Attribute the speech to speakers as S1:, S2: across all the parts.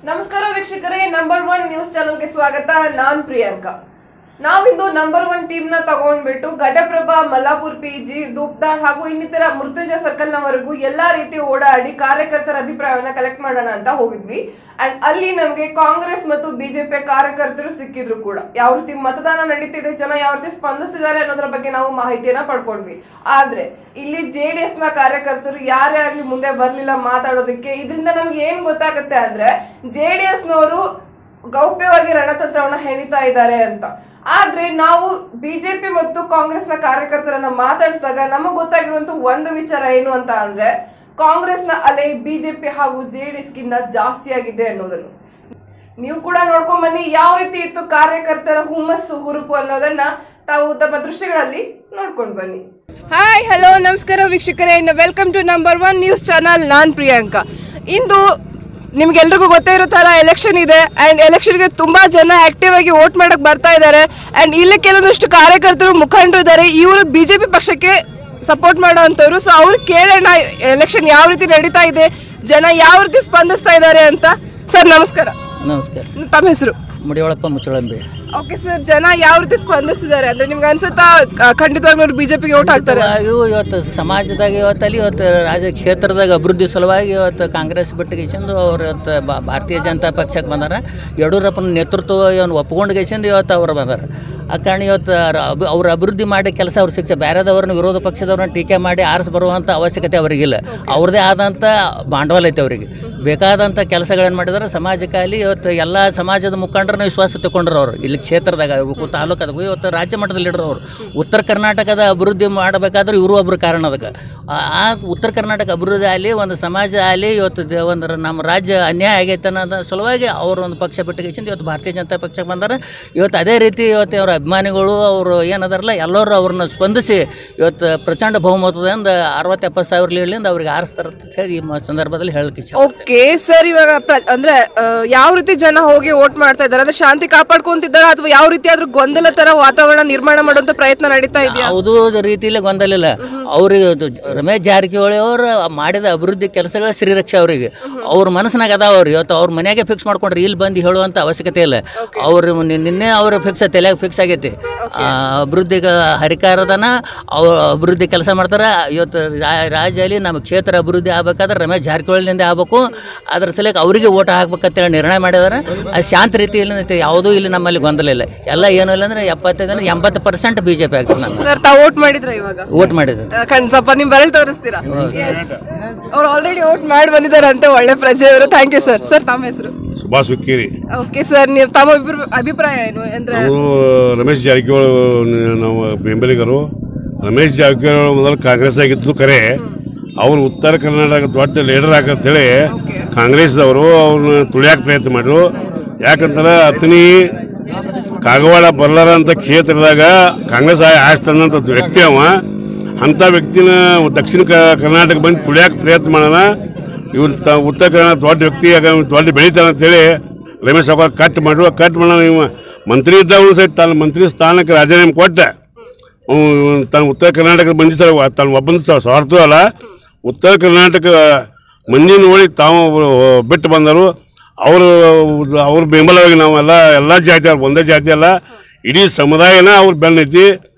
S1: ನಮಸ್ಕಾರ ವೀಕ್ಷಕರೇ, number 1 news ಚಾನೆಲ್ಗೆ ಸ್ವಾಗತ. ನಾನ್ ಪ್ರಿಯಾಂಕಾ. ನಾವಿಂದು ನಂಬರ್ 1 ಟೀಮ್ ನ ತಗೊಂಡ್ಬಿಟ್ಟು ಘಟಪ್ರಭಾ, ಮಲ್ಲಾಪುರ್ ಪಿಜಿ, ದೂಪ್ದಾಳ್ ಹಾಗೂ ಇನ್ನಿತರ ಮೃತ್ಯುಂಜಯ ಸರ್ಕಲ್ ನವರೆಗೂ ಎಲ್ಲಾ ರೀತಿ ಓಡಾಡಿ ಕಾರ್ಯಕರ್ತರ ಅಭಿಪ್ರಾಯವನ್ನ ಕಲೆಕ್ಟ್ ಮಾಡೋಣ ಅಂತ ಹೋಗಿದ್ವಿ. ಅಂಡ್ ಅಲ್ಲಿ ನಮ್ಗೆ ಕಾಂಗ್ರೆಸ್ ಮತ್ತು ಬಿಜೆಪಿ ಕಾರ್ಯಕರ್ತರು ಸಿಕ್ಕಿದ್ರು ಕೂಡ. ಯಾವ ರೀತಿ ಮತದಾನ ನಡೀತಿದೆ, ಜನ ಯಾವ ರೀತಿ ಸ್ಪಂದಿಸಿದ್ದಾರೆ ಅನ್ನೋದ್ರ ಬಗ್ಗೆ ನಾವು ಮಾಹಿತಿಯನ್ನ ಪಡ್ಕೊಂಡ್ವಿ. ಆದ್ರೆ ಇಲ್ಲಿ ಜೆಡಿಎಸ್ ನ ಕಾರ್ಯಕರ್ತರು ಯಾರೇ ಆಗ್ಲಿ ಮುಂದೆ ಬರ್ಲಿಲ್ಲ ಮಾತಾಡೋದಕ್ಕೆ. ಇದರಿಂದ ನಮ್ಗೆ ಏನ್ ಗೊತ್ತಾಗುತ್ತೆ ಅಂದ್ರೆ ಜೆಡಿಎಸ್ ನವರು ಗೌಪ್ಯವಾಗಿ ರಣತಂತ್ರವನ್ನ ಹೆಣಿತಾ ಇದ್ದಾರೆ ಅಂತ. ಆದ್ರೆ ನಾವು ಬಿಜೆಪಿ ಮತ್ತು ಕಾಂಗ್ರೆಸ್ ನ ಕಾರ್ಯಕರ್ತರನ್ನ ಮಾತಾಡಿಸಿದಾಗ ನಮಗ್ ಗೊತ್ತಾಗಿರುವಂತ ಒಂದು ವಿಚಾರ ಏನು ಅಂತ ಅಂದ್ರೆ ಕಾಂಗ್ರೆಸ್ ನ ಅಲೆ ಬಿಜೆಪಿ ಹಾಗೂ ಜೆಡಿಎಸ್ ಗಿಂತ ಜಾಸ್ತಿ ಆಗಿದೆ ಅನ್ನೋದನ್ನು ನೀವು ಕೂಡ ನೋಡ್ಕೊಂಡ್ ಬನ್ನಿ. ಯಾವ ರೀತಿ ಇತ್ತು ಕಾರ್ಯಕರ್ತರ ಹುಮ್ಮಸ್ಸು, ಹುರುಪು ಅನ್ನೋದನ್ನ ತಾವು ತಮ್ಮ ದೃಶ್ಯಗಳಲ್ಲಿ ನೋಡ್ಕೊಂಡ್ ಬನ್ನಿ. ಹಾಯ್, ಹಲೋ, ನಮಸ್ಕಾರ ವೀಕ್ಷಕರೇ, welcome to number 1 news channel. ನಾನ್ ಪ್ರಿಯಾಂಕಾ. ಇಂದು ನಿಮ್ಗೆಲ್ರಿಗೂ ಗೊತ್ತೇ ಇರೋ ತರ ಎಲೆಕ್ಷನ್ ಇದೆ. ಅಂಡ್ ಎಲೆಕ್ಷನ್ಗೆ ತುಂಬಾ ಜನ ಆಕ್ಟಿವ್ ಆಗಿ ವೋಟ್ ಮಾಡಕ್ ಬರ್ತಾ ಇದ್ದಾರೆ. ಅಂಡ್ ಇಲ್ಲಿ ಕೆಲವೊಂದಿಷ್ಟು ಕಾರ್ಯಕರ್ತರು, ಮುಖಂಡರು ಇದ್ದಾರೆ. ಇವರು ಬಿಜೆಪಿ ಪಕ್ಷಕ್ಕೆ ಸಪೋರ್ಟ್ ಮಾಡೋವಂಥವ್ರು. ಸೊ ಅವ್ರು ಕೇಳೋಣ ಎಲೆಕ್ಷನ್ ಯಾವ ರೀತಿ ನಡೀತಾ ಇದೆ, ಜನ ಯಾವ ರೀತಿ ಸ್ಪಂದಿಸ್ತಾ ಇದ್ದಾರೆ ಅಂತ. ಸರ್ ನಮಸ್ಕಾರ.
S2: ನಮಸ್ಕಾರ.
S1: ತಮ್ಮ ಹೆಸರು?
S2: ಮುಡಿಯೊಳಪ್ಪ ಮುಚ್ಚಳಂಬಿ.
S1: ಓಕೆ ಸರ್, ಜನ ಯಾವ ರೀತಿ ಸ್ಪಂದಿಸ್ತಿದ್ದಾರೆ ಅಂದ್ರೆ ನಿಮ್ಗೆ ಅನ್ಸುತ್ತಾ ಖಂಡಿತವಾಗ್ಲೂ ಬಿಜೆಪಿಗೆ ವೋಟ್ ಹಾಕ್ತಾರೆ?
S2: ಇವತ್ತು ಸಮಾಜದಾಗ ಇವತ್ತು ರಾಜ್ಯ ಕ್ಷೇತ್ರದಾಗ ಅಭಿವೃದ್ಧಿ ಸಲುವಾಗಿ ಇವತ್ತು ಕಾಂಗ್ರೆಸ್ ಬಿಟ್ಟಿಗೆಸಿಂದು ಅವ್ರು ಇವತ್ತು ಭಾರತೀಯ ಜನತಾ ಪಕ್ಷಕ್ಕೆ ಬಂದಾರ. ಯಡಿಯೂರಪ್ಪನ ನೇತೃತ್ವ ಇವನು ಒಪ್ಕೊಂಡು ಗೆಸಿಂದು ಇವತ್ತು ಅವ್ರು ಬಂದಾರ. ಆ ಕಾರಣ ಇವತ್ತು ಅವ್ರ ಅಭಿವೃದ್ಧಿ ಮಾಡಿ ಕೆಲಸ ಅವ್ರು ಶಿಕ್ಷೆ ಬೇರೆದವ್ರನ್ನ ವಿರೋಧ ಪಕ್ಷದವ್ರನ್ನ ಟೀಕೆ ಮಾಡಿ ಆರಿಸಿ ಬರುವಂಥ ಅವಶ್ಯಕತೆ ಅವರಿಗಿಲ್ಲ. ಅವ್ರದ್ದೇ ಆದಂಥ ಬಂಡವಾಳ ಐತೆ. ಅವರಿಗೆ ಬೇಕಾದಂಥ ಕೆಲಸಗಳನ್ನು ಮಾಡಿದಾರೆ ಸಮಾಜಕ್ಕಾಗಲಿ. ಇವತ್ತು ಎಲ್ಲ ಸಮಾಜದ ಮುಖಂಡರನ್ನ ವಿಶ್ವಾಸ ತಗೊಂಡ್ರು ಅವರು. ಇಲ್ಲಿ ಕ್ಷೇತ್ರದಾಗ ತಾಲೂಕದಾಗ ಇವತ್ತು ರಾಜ್ಯ ಮಟ್ಟದಲ್ಲಿ ಇಡ್ರು ಅವರು. ಉತ್ತರ ಕರ್ನಾಟಕದ ಅಭಿವೃದ್ಧಿ ಮಾಡಬೇಕಾದ್ರೆ ಇವರು ಒಬ್ಬರು ಕಾರಣ. ಅದಕ್ಕೆ ಆ ಉತ್ತರ ಕರ್ನಾಟಕ ಅಭಿವೃದ್ಧಿ ಆಗಲಿ, ಒಂದು ಸಮಾಜ ಆಗಲಿ, ಇವತ್ತು ಒಂದು ನಮ್ಮ ರಾಜ್ಯ ಅನ್ಯಾಯ ಆಗೈತೆ ಅನ್ನೋದು ಸಲುವಾಗಿ ಅವರು ಒಂದು ಪಕ್ಷ ಬಿಟ್ಟಿಗೆಸಿಂದ ಇವತ್ತು ಭಾರತೀಯ ಜನತಾ ಪಕ್ಷಕ್ಕೆ ಬಂದಾರೆ. ಇವತ್ತು ಅದೇ ರೀತಿ ಇವತ್ತು ಅವರ ಅಭಿಮಾನಿಗಳು ಅವರು ಏನದಾರಲ್ಲ ಎಲ್ಲರೂ ಅವ್ರನ್ನ ಸ್ಪಂದಿಸಿ ಇವತ್ತು ಪ್ರಚಂಡ ಬಹುಮತದಿಂದ 60-70 ಸಾವಿರ ಲೀಡ್ಲಿಂದ ಅವ್ರಿಗೆ ಆರಿಸ್ತಾರಂತ ಹೇಳಿ ಈ ಸಂದರ್ಭದಲ್ಲಿ ಹೇಳಕ್ಕೆ ಇಚ್ಛೆ.
S1: ಓಕೆ ಸರ್, ಇವಾಗ ಅಂದ್ರೆ ಯಾವ ರೀತಿ ಜನ ಹೋಗಿ ವೋಟ್ ಮಾಡ್ತಾ ಇದ್ದಾರೆ? ಅಂದ್ರೆ ಶಾಂತಿ ಕಾಪಾಡ್ಕೊಂತಿದ್ದಾರೆ ಅಥವಾ ಯಾವ ರೀತಿ ಆದ್ರೂ ಗೊಂದಲ ತರ ವಾತಾವರಣ ನಿರ್ಮಾಣ ಮಾಡುವಂತ ಪ್ರಯತ್ನ ನಡೀತಾ ಇದೆಯಾ?
S2: ಯಾವುದೂ ರೀತಿಯಲ್ಲಿ ಗೊಂದಲ ಇಲ್ಲ. ಅವ್ರಿಗೆ ರಮೇಶ್ ಜಾರಕಿಹೊಳಿ ಅವರು ಮಾಡಿದ ಅಭಿವೃದ್ಧಿ ಕೆಲಸಗಳ ಶ್ರೀರಕ್ಷೆ ಅವರಿಗೆ ಅವ್ರ ಮನಸ್ಸಿನಾಗ ಅದಾವ. ಅವ್ರು ಇವತ್ತು ಅವ್ರ ಮನೆಯಾಗೆ ಫಿಕ್ಸ್ ಮಾಡ್ಕೊಂಡ್ರೆ ಇಲ್ಲಿ ಬಂದು ಹೇಳುವಂಥ ಅವಶ್ಯಕತೆ ಇಲ್ಲ. ಅವ್ರು ನಿನ್ನೆ ಅವ್ರ ಫಿಕ್ಸ್ ತಲೆಯಾಗ ಫಿಕ್ಸ್ ಆಗೈತಿ. ಅಭಿವೃದ್ಧಿಗೆ ಹರಿಕಾರದನ ಅವ್ರು ಅಭಿವೃದ್ಧಿ ಕೆಲಸ ಮಾಡ್ತಾರೆ. ಇವತ್ತು ರಾಜ್ಯದಲ್ಲಿ ನಮ್ಮ ಕ್ಷೇತ್ರ ಅಭಿವೃದ್ಧಿ ಆಗ್ಬೇಕಾದ್ರೆ ರಮೇಶ್ ಜಾರಕಿಹೊಳಿನಿಂದ ಆಗ್ಬೇಕು. ಅದ್ರ ಸಲಕ್ಕೆ ಅವರಿಗೆ ಓಟ್ ಹಾಕ್ಬೇಕಂತೇಳಿ ನಿರ್ಣಯ ಮಾಡಿದಾರೆ. ಅದು ಶಾಂತ ರೀತಿಯಲ್ಲಿ ಯಾವುದೂ ಇಲ್ಲಿ ನಮ್ಮಲ್ಲಿ ಗೊಂದಲ ಇಲ್ಲ. ಎಲ್ಲ ಏನೂ ಇಲ್ಲ ಅಂದ್ರೆ 75-80% ಬಿಜೆಪಿ ಆಗ್ತದೆ.
S1: ಸರ್, ತಾವು ವೋಟ್ ಮಾಡಿದ್ರ? ಇವಾಗ
S2: ವೋಟ್ ಮಾಡಿದ್ರು.
S1: ಸ್ವಲ್ಪ ನಿಮ್ ಬರಲ್ ತೋರಿಸ್ತೀರಾ? ಅವ್ರು ಆಲ್ರೆಡಿ ವೋಟ್ ಮಾಡಿ ಬಂದಿದ್ದಾರಂತೆ. ಒಳ್ಳೆ ಪ್ರಜೆ ಅವರು. Thank you sir. ಸರ್ ತಮ್ಮ ಹೆಸರು?
S3: ಸುಭಾಷ್ ಹುಕ್ಕೇರಿ.
S1: ಓಕೆ ಸರ್, ನೀವು ತಮ್ಮ ಅಭಿಪ್ರಾಯ ಏನು ಅಂದ್ರೆ?
S3: ರಮೇಶ್ ಜಾರಕಿಹೊಳಿ ನಾವು ಬೆಂಬಲಿಗರು. ರಮೇಶ್ ಜಾರಕಿಹೊಳಿ ಮೊದಲು ಕಾಂಗ್ರೆಸ್ ಆಗಿದ್ದು ಕರೆ, ಅವರು ಉತ್ತರ ಕರ್ನಾಟಕ ದೊಡ್ಡ ಲೀಡರ್ ಆಗಂತೇಳಿ ಕಾಂಗ್ರೆಸ್ದವರು ಅವ್ರನ್ನ ತುಳಿಯಾಕ ಪ್ರಯತ್ನ ಮಾಡಿದ್ರು. ಯಾಕಂತಾರೆ ಅತನಿ ಕಾಗವಾಡ ಬಲ್ಲಾರ ಅಂತ ಕ್ಷೇತ್ರದಾಗ ಕಾಂಗ್ರೆಸ್ ಆಯ್ಸ್ತಂತ ವ್ಯಕ್ತಿ ಅವ. ಅಂಥ ವ್ಯಕ್ತಿನ ದಕ್ಷಿಣ ಕರ್ನಾಟಕ ಬಂದು ತುಳಿಯಾಕ ಪ್ರಯತ್ನ ಮಾಡೋಣ. ಇವ್ರು ಉತ್ತರ ಕರ್ನಾಟಕ ದೊಡ್ಡ ವ್ಯಕ್ತಿ ದೊಡ್ಡ ಬೆಳೀತಾನೆ ಅಂತೇಳಿ ರಮೇಶ್ ಸಾವ್ಕಾರ್ ಕಟ್ ಮಾಡೋಣ. ಇವ ಮಂತ್ರಿ ಇದ್ದವನು ಸಹಿತ ತನ್ನ ಮಂತ್ರಿ ಸ್ಥಾನಕ್ಕೆ ರಾಜೀನಾಮೆ ಕೊಟ್ಟ ತನ್ನ ಉತ್ತರ ಕರ್ನಾಟಕ ಬಂದಿರ್ತಾರೆ. ತನ್ನ ಒಬ್ಬನ ಸ್ವಾರ್ಥ ಅಲ್ಲ, ಉತ್ತರ ಕರ್ನಾಟಕ ಮಂದಿ ನೋಡಿ ತಾವು ಬಿಟ್ಟು ಬಂದರು. ಅವ್ರ ಬೆಂಬಲವಾಗಿ ನಾವೆಲ್ಲ ಎಲ್ಲ ಜಾತಿ, ಅವ್ರು ಒಂದೇ ಜಾತಿ ಅಲ್ಲ, ಇಡೀ ಸಮುದಾಯನ ಅವ್ರು ಬೆನ್ನೈತಿ.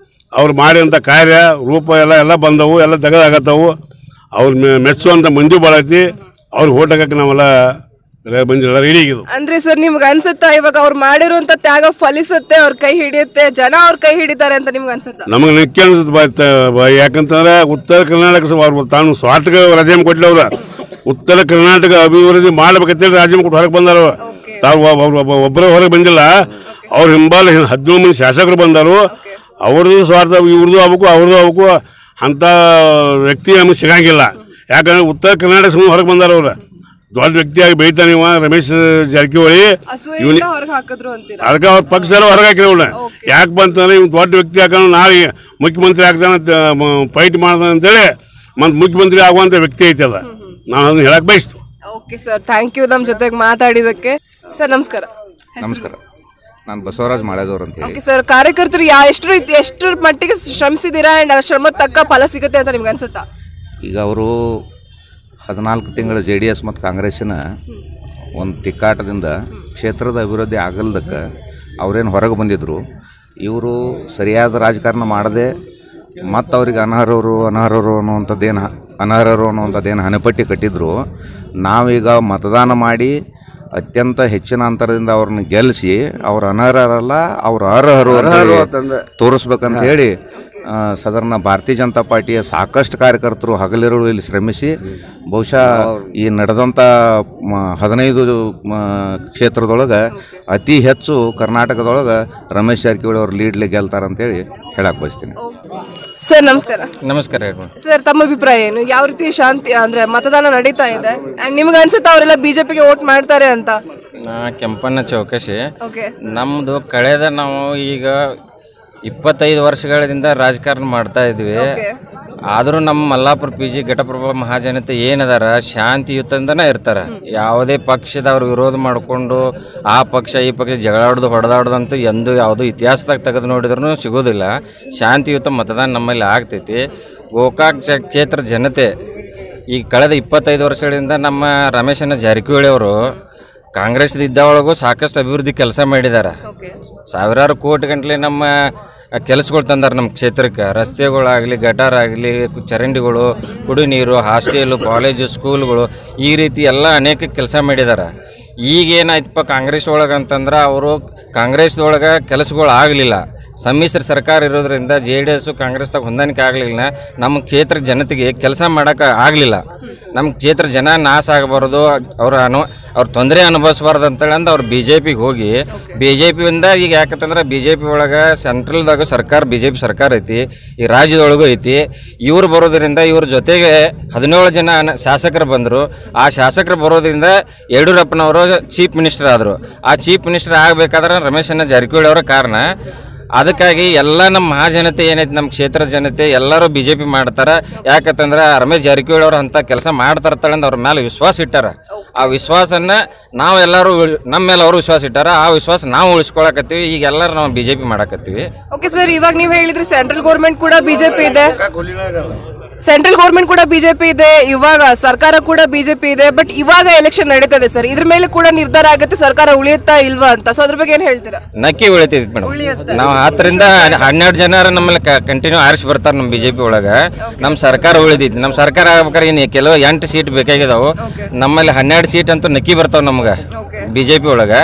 S3: ಅವ್ರು ಮಾಡಿದಂಥ ಕಾರ್ಯ ರೂಪ ಎಲ್ಲ ಬಂದವು, ಎಲ್ಲ ತೆಗೆದಾಗತ್ತವು. ಅವ್ರು ಮೆಚ್ಚುವಂಥ ಮಂದಿ ಭಾಳ ಐತಿ. ಅವ್ರಿಗೆ ಓಟ್ ಹಾಕಕ್ಕೆ ನಾವೆಲ್ಲ ಬಂದಿಲ್ಲ ರೆಡಿ ಆಗಿದ್ದು.
S1: ಅಂದ್ರೆ ಸರ್, ನಿಮ್ಗೆ ಅನ್ಸುತ್ತಾ ಇವಾಗ ಅವ್ರು ಮಾಡಿರುವಂತ ತ್ಯಾಗ ಫಲಿಸುತ್ತೆ, ಅವ್ರ ಕೈ ಹಿಡಿಯುತ್ತೆ, ಜನ ಅವ್ರ ಕೈ ಹಿಡಿತಾರೆ ಅಂತ ನಿಮ್ಗೆ ಅನ್ಸುತ್ತಾ?
S3: ನಮಗೆ ನಿಕ್ಕೆ ಅನ್ಸುತ್ತೆ. ಯಾಕಂತಂದ್ರೆ ಉತ್ತರ ಕರ್ನಾಟಕ ಅವ್ರು ತಾನು ಸ್ವಾರ್ಥಕ್ಕೆ ರಾಜೀನಾಮೆ ಕೊಟ್ಟಿಲ್ಲ. ಅವ್ರ ಉತ್ತರ ಕರ್ನಾಟಕ ಅಭಿವೃದ್ಧಿ ಮಾಡ್ಬೇಕಂತೇಳಿ ರಾಜೀನಾಮೆ ಕೊಟ್ಟು ಹೊರಗೆ ಬಂದಾರ. ತಾವು ಒಬ್ಬರೇ ಹೊರಗೆ ಬಂದಿಲ್ಲ. ಅವ್ರ ಹಿಂಬಾಲ 17 ಮಂದಿ ಶಾಸಕರು ಬಂದರು. ಅವ್ರದ್ದು ಸ್ವಾರ್ಥ ಇವ್ರದ್ದು ಆಗ್ಬೇಕು, ಅವ್ರದ್ದು ಆಗ್ಬೇಕು ಅಂತ ವ್ಯಕ್ತಿ ನಮಗೆ ಸಿಗಂಗಿಲ್ಲ. ಯಾಕಂದ್ರೆ ಉತ್ತರ ಕರ್ನಾಟಕ ಹೊರಗೆ ಬಂದಾರ. ಅವ್ರು ದೊಡ್ಡ ವ್ಯಕ್ತಿಯಾಗಿ ಬೆಳಿತಾನೆ ಇವ ರಮೇಶ್ ಜಾರಕಿಹೊಳಿ. ಅದಕ್ಕೆ ಅವ್ರ ಪಕ್ಷ ಎಲ್ಲ ಹೊರಗೆ ಹಾಕಿರ ಅವ್ನ. ಯಾಕೆ ಬಂತಂದ್ರೆ ಇವ್ ದೊಡ್ಡ ವ್ಯಕ್ತಿ ಹಾಕೋಣ, ನಾಳೆ ಮುಖ್ಯಮಂತ್ರಿ ಆಗ್ತಾನೆ, ಫೈಟ್ ಮಾಡ್ತಾನೆ ಅಂತೇಳಿ ಮತ್ತೆ ಮುಖ್ಯಮಂತ್ರಿ ಆಗುವಂತ ವ್ಯಕ್ತಿ ಐತಿ. ಅದ ನಾನು ಅದನ್ನ ಹೇಳಕ್ ಬಯಸ್ತು.
S1: ಓಕೆ ಸರ್, ಥ್ಯಾಂಕ್ ಯು ನಮ್ಮ ಜೊತೆಗೆ ಮಾತಾಡಿದಕ್ಕೆ. ಸರ್ ನಮಸ್ಕಾರ.
S4: ನಮಸ್ಕಾರ, ನಾನು ಬಸವರಾಜ್ ಮಾಳೇದವ್ರು ಅಂತ ಹೇಳಿ.
S1: ಓಕೆ ಸರ್, ಕಾರ್ಯಕರ್ತರು ಎಷ್ಟು ಮಟ್ಟಿಗೆ ಶ್ರಮಿಸಿದ್ದೀರಾ ಅಂಡ್ ಶ್ರಮದ ತಕ್ಕ ಫಲ ಸಿಗುತ್ತೆ ಅಂತ ನಿಮ್ಗೆ ಅನ್ಸುತ್ತಾ?
S4: ಈಗ ಅವರು 14 ತಿಂಗಳ JDS ಮತ್ತು ಕಾಂಗ್ರೆಸ್ಸಿನ ಒಂದು ತಿಕ್ಕಾಟದಿಂದ ಕ್ಷೇತ್ರದ ಅಭಿವೃದ್ಧಿ ಆಗಲ್ದಕ್ಕೆ ಅವರೇನು ಹೊರಗೆ ಬಂದಿದ್ದರು. ಇವರು ಸರಿಯಾದ ರಾಜಕಾರಣ ಮಾಡದೆ ಮತ್ತು ಅವ್ರಿಗೆ ಅನರ್ಹರು ಅನ್ನುವಂಥದ್ದೇನು ಹಣೆಪಟ್ಟಿ ಕಟ್ಟಿದ್ರು. ನಾವೀಗ ಮತದಾನ ಮಾಡಿ ಅತ್ಯಂತ ಹೆಚ್ಚಿನ ಅಂತರದಿಂದ ಅವ್ರನ್ನ ಗೆಲ್ಲಿಸಿ ಅವ್ರು ಅನರ್ಹರಲ್ಲ, ಅವ್ರು ಅರ್ಹರು ತೋರಿಸ್ಬೇಕಂತ ಹೇಳಿ ಸಾಧಾರಣ ಭಾರತೀಯ ಜನತಾ ಪಾರ್ಟಿಯ ಸಾಕಷ್ಟು ಕಾರ್ಯಕರ್ತರು ಹಗಲಿರುಳು ಇಲ್ಲಿ ಶ್ರಮಿಸಿ ಬಹುಶಃ ಈ ನಡೆದಂಥ 15 ಕ್ಷೇತ್ರದೊಳಗೆ ಅತಿ ಹೆಚ್ಚು ಕರ್ನಾಟಕದೊಳಗೆ ರಮೇಶ್ ಜಾರಕಿಹೊಳಿ ಅವ್ರು ಲೀಡ್ಲಿ ಗೆಲ್ತಾರಂತೇಳಿ ಹೇಳಕ್ಕೆ ಬಯಸ್ತೀನಿ.
S1: ಸರ್ ನಮಸ್ಕಾರ.
S5: ನಮಸ್ಕಾರ
S1: ಸರ್, ತಮ್ಮ ಅಭಿಪ್ರಾಯ ಏನು? ಯಾವ ರೀತಿ ಶಾಂತಿ ಅಂದ್ರೆ ಮತದಾನ ನಡೀತಾ ಇದೆ ಅಂಡ್ ನಿಮ್ಗೆ ಅನ್ಸುತ್ತೆ ಅವರೆಲ್ಲ ಬಿಜೆಪಿಗೆ ವೋಟ್ ಮಾಡ್ತಾರೆ ಅಂತ?
S5: ಕೆಂಪಣ್ಣ ಚೌಕಸಿ.
S1: ಓಕೆ.
S5: ನಮ್ಮದು ಕಳೆದ ನಾವು ಈಗ 25 ವರ್ಷಗಳಿಂದ ರಾಜಕಾರಣ ಮಾಡ್ತಾ ಇದ್ವಿ. ಆದರೂ ನಮ್ಮ ಮಲ್ಲಾಪುರ PG ಘಟಪ್ರಭಾ ಮಹಾಜನತೆ ಏನದಾರ ಶಾಂತಿಯುತಂದನೇ ಇರ್ತಾರೆ. ಯಾವುದೇ ಪಕ್ಷದವ್ರು ವಿರೋಧ ಮಾಡಿಕೊಂಡು ಆ ಪಕ್ಷ ಈ ಪಕ್ಷ ಜಗಳಾಡೋದು ಹೊಡೆದಾಡೋದಂತೂ ಎಂದು ಯಾವುದೂ ಇತಿಹಾಸದಾಗ ತೆಗೆದು ನೋಡಿದ್ರೂ ಸಿಗೋದಿಲ್ಲ. ಶಾಂತಿಯುತ ಮತದಾನ ನಮ್ಮಲ್ಲಿ ಆಗ್ತೈತಿ. ಗೋಕಾಕ್ ಕ್ಷೇತ್ರ ಜನತೆ ಈಗ ಕಳೆದ 25 ವರ್ಷಗಳಿಂದ ನಮ್ಮ ರಮೇಶಣ್ಣ ಜಾರಕಿಹೊಳಿ ಅವರು ಕಾಂಗ್ರೆಸ್ದಿದ್ದವಳಗೂ ಸಾಕಷ್ಟು ಅಭಿವೃದ್ಧಿ ಕೆಲಸ ಮಾಡಿದ್ದಾರೆ. ಸಾವಿರಾರು ಕೋಟಿ ಗಂಟಲೆ ನಮ್ಮ ಕೆಲಸಗಳು ತಂದಾರೆ ನಮ್ಮ ಕ್ಷೇತ್ರಕ್ಕೆ. ರಸ್ತೆಗಳಾಗಲಿ, ಗಟಾರ ಆಗಲಿ, ಚರಂಡಿಗಳು, ಕುಡಿ ನೀರು, ಹಾಸ್ಟೆಲು, ಕಾಲೇಜು, ಸ್ಕೂಲ್ಗಳು, ಈ ರೀತಿ ಎಲ್ಲ ಅನೇಕ ಕೆಲಸ ಮಾಡಿದ್ದಾರೆ. ಈಗೇನಾಯ್ತಪ್ಪ ಕಾಂಗ್ರೆಸ್ ಒಳಗೆ ಅಂತಂದ್ರೆ ಅವರು ಕಾಂಗ್ರೆಸ್ದೊಳಗೆ ಕೆಲಸಗಳು ಆಗಲಿಲ್ಲ. ಸಮ್ಮಿಶ್ರ ಸರ್ಕಾರ ಇರೋದ್ರಿಂದ JDS ಕಾಂಗ್ರೆಸ್ದಾಗ ಹೊಂದಾಣಿಕೆ ಆಗಲಿಲ್ಲ. ನಮ್ಮ ಕ್ಷೇತ್ರ ಜನತೆಗೆ ಕೆಲಸ ಮಾಡೋಕೆ ಆಗಲಿಲ್ಲ. ನಮ್ಮ ಕ್ಷೇತ್ರ ಜನ ನಾಶ ಆಗಬಾರ್ದು, ಅವ್ರ ತೊಂದರೆ ಅನುಭವಿಸಬಾರ್ದು ಅಂತೇಳಿ ಅಂದು ಅವ್ರು BJPಗೆ ಹೋಗಿ BJPಯಿಂದ ಈಗ ಯಾಕಂತಂದ್ರೆ BJP ಒಳಗೆ ಸೆಂಟ್ರಲ್ದಾಗ ಸರ್ಕಾರ BJP ಸರ್ಕಾರ ಐತಿ, ಈ ರಾಜ್ಯದೊಳಗೂ ಐತಿ. ಇವ್ರು ಬರೋದ್ರಿಂದ ಇವ್ರ ಜೊತೆಗೆ 17 ಜನ ಶಾಸಕರು ಬಂದರು. ಆ ಶಾಸಕರು ಬರೋದ್ರಿಂದ ಯಡಿಯೂರಪ್ಪನವರು ಚೀಫ್ ಮಿನಿಸ್ಟರ್ ಆದರು. ಆ ಚೀಫ್ ಮಿನಿಸ್ಟರ್ ಆಗಬೇಕಾದ್ರೆ ರಮೇಶಣ್ಣ ಜಾರಕಿಹೊಳಿ ಅವರ ಕಾರಣ. ಅದಕ್ಕಾಗಿ ಎಲ್ಲ ನಮ್ಮ ಮಹಾಜನತೆ ಏನೈತಿ, ನಮ್ಮ ಕ್ಷೇತ್ರದ ಜನತೆ ಎಲ್ಲರೂ BJP ಮಾಡ್ತಾರೆ. ಯಾಕಂತಂದ್ರೆ ರಮೇಶ್ ಜಾರಕಿಹೊಳಿ ಅವ್ರು ಅಂಥ ಕೆಲಸ ಮಾಡ್ತಾರತ್ತಂದು ಅವ್ರ ಮೇಲೆ ವಿಶ್ವಾಸ ಇಟ್ಟಾರ. ಆ ವಿಶ್ವಾಸನ ನಾವೆಲ್ಲರೂ ನಮ್ಮ ಮೇಲೆ ಅವರು ವಿಶ್ವಾಸ ಇಟ್ಟಾರ. ಆ ವಿಶ್ವಾಸ ನಾವು ಉಳಿಸ್ಕೊಳಕತ್ತೀವಿ. ಈಗ ಎಲ್ಲರೂ ನಾವು BJP ಮಾಡಕತ್ತೀವಿ.
S1: ಓಕೆ ಸರ್, ಇವಾಗ ನೀವು ಹೇಳಿದ್ರಿ ಸೆಂಟ್ರಲ್ ಗೌರ್ಮೆಂಟ್ ಕೂಡ BJP ಇದೆ, ಸೆಂಟ್ರಲ್ ಗೌರ್ಮೆಂಟ್ ಕೂಡ BJP ಇದೆ, ಇವಾಗ ಸರ್ಕಾರ ಕೂಡ BJP ಇದೆ. ಬಟ್ ಇವಾಗ ಎಲೆಕ್ಷನ್ ನಡೀತದೆ ಸರ್, ಇದ್ರ ಮೇಲೆ ಕೂಡ ನಿರ್ಧಾರ ಆಗುತ್ತೆ ಸರ್ಕಾರ ಉಳಿಯುತ್ತಾ ಇಲ್ವಾ ಅಂತ. ಸೊ ಅದ್ರ ಬಗ್ಗೆ ಏನ್ ಹೇಳ್ತೀರಾ?
S5: ನಕ್ಕಿ ಉಳಿತೈತಿ ಮೇಡಮ್. ನಾವು 10ರಿಂದ 12 ಜನ ನಮ್ಮಲ್ಲಿ ಕಂಟಿನ್ಯೂ ಆರಿಸಿ ಬರ್ತಾರೆ ನಮ್ಮ BJP ಒಳಗೆ. ನಮ್ಮ ಸರ್ಕಾರ ಉಳಿದೈತಿ. ನಮ್ಮ ಸರ್ಕಾರ ಆಗ್ಬೇಕಾದ್ರೆ ಏನು ಕೆಲವು 8 ಸೀಟ್ ಬೇಕಾಗಿದಾವು. ನಮ್ಮಲ್ಲಿ 12 ಸೀಟ್ ಅಂತೂ ನಕ್ಕಿ ಬರ್ತಾವ ನಮ್ಗೆ BJP ಒಳಗೆ.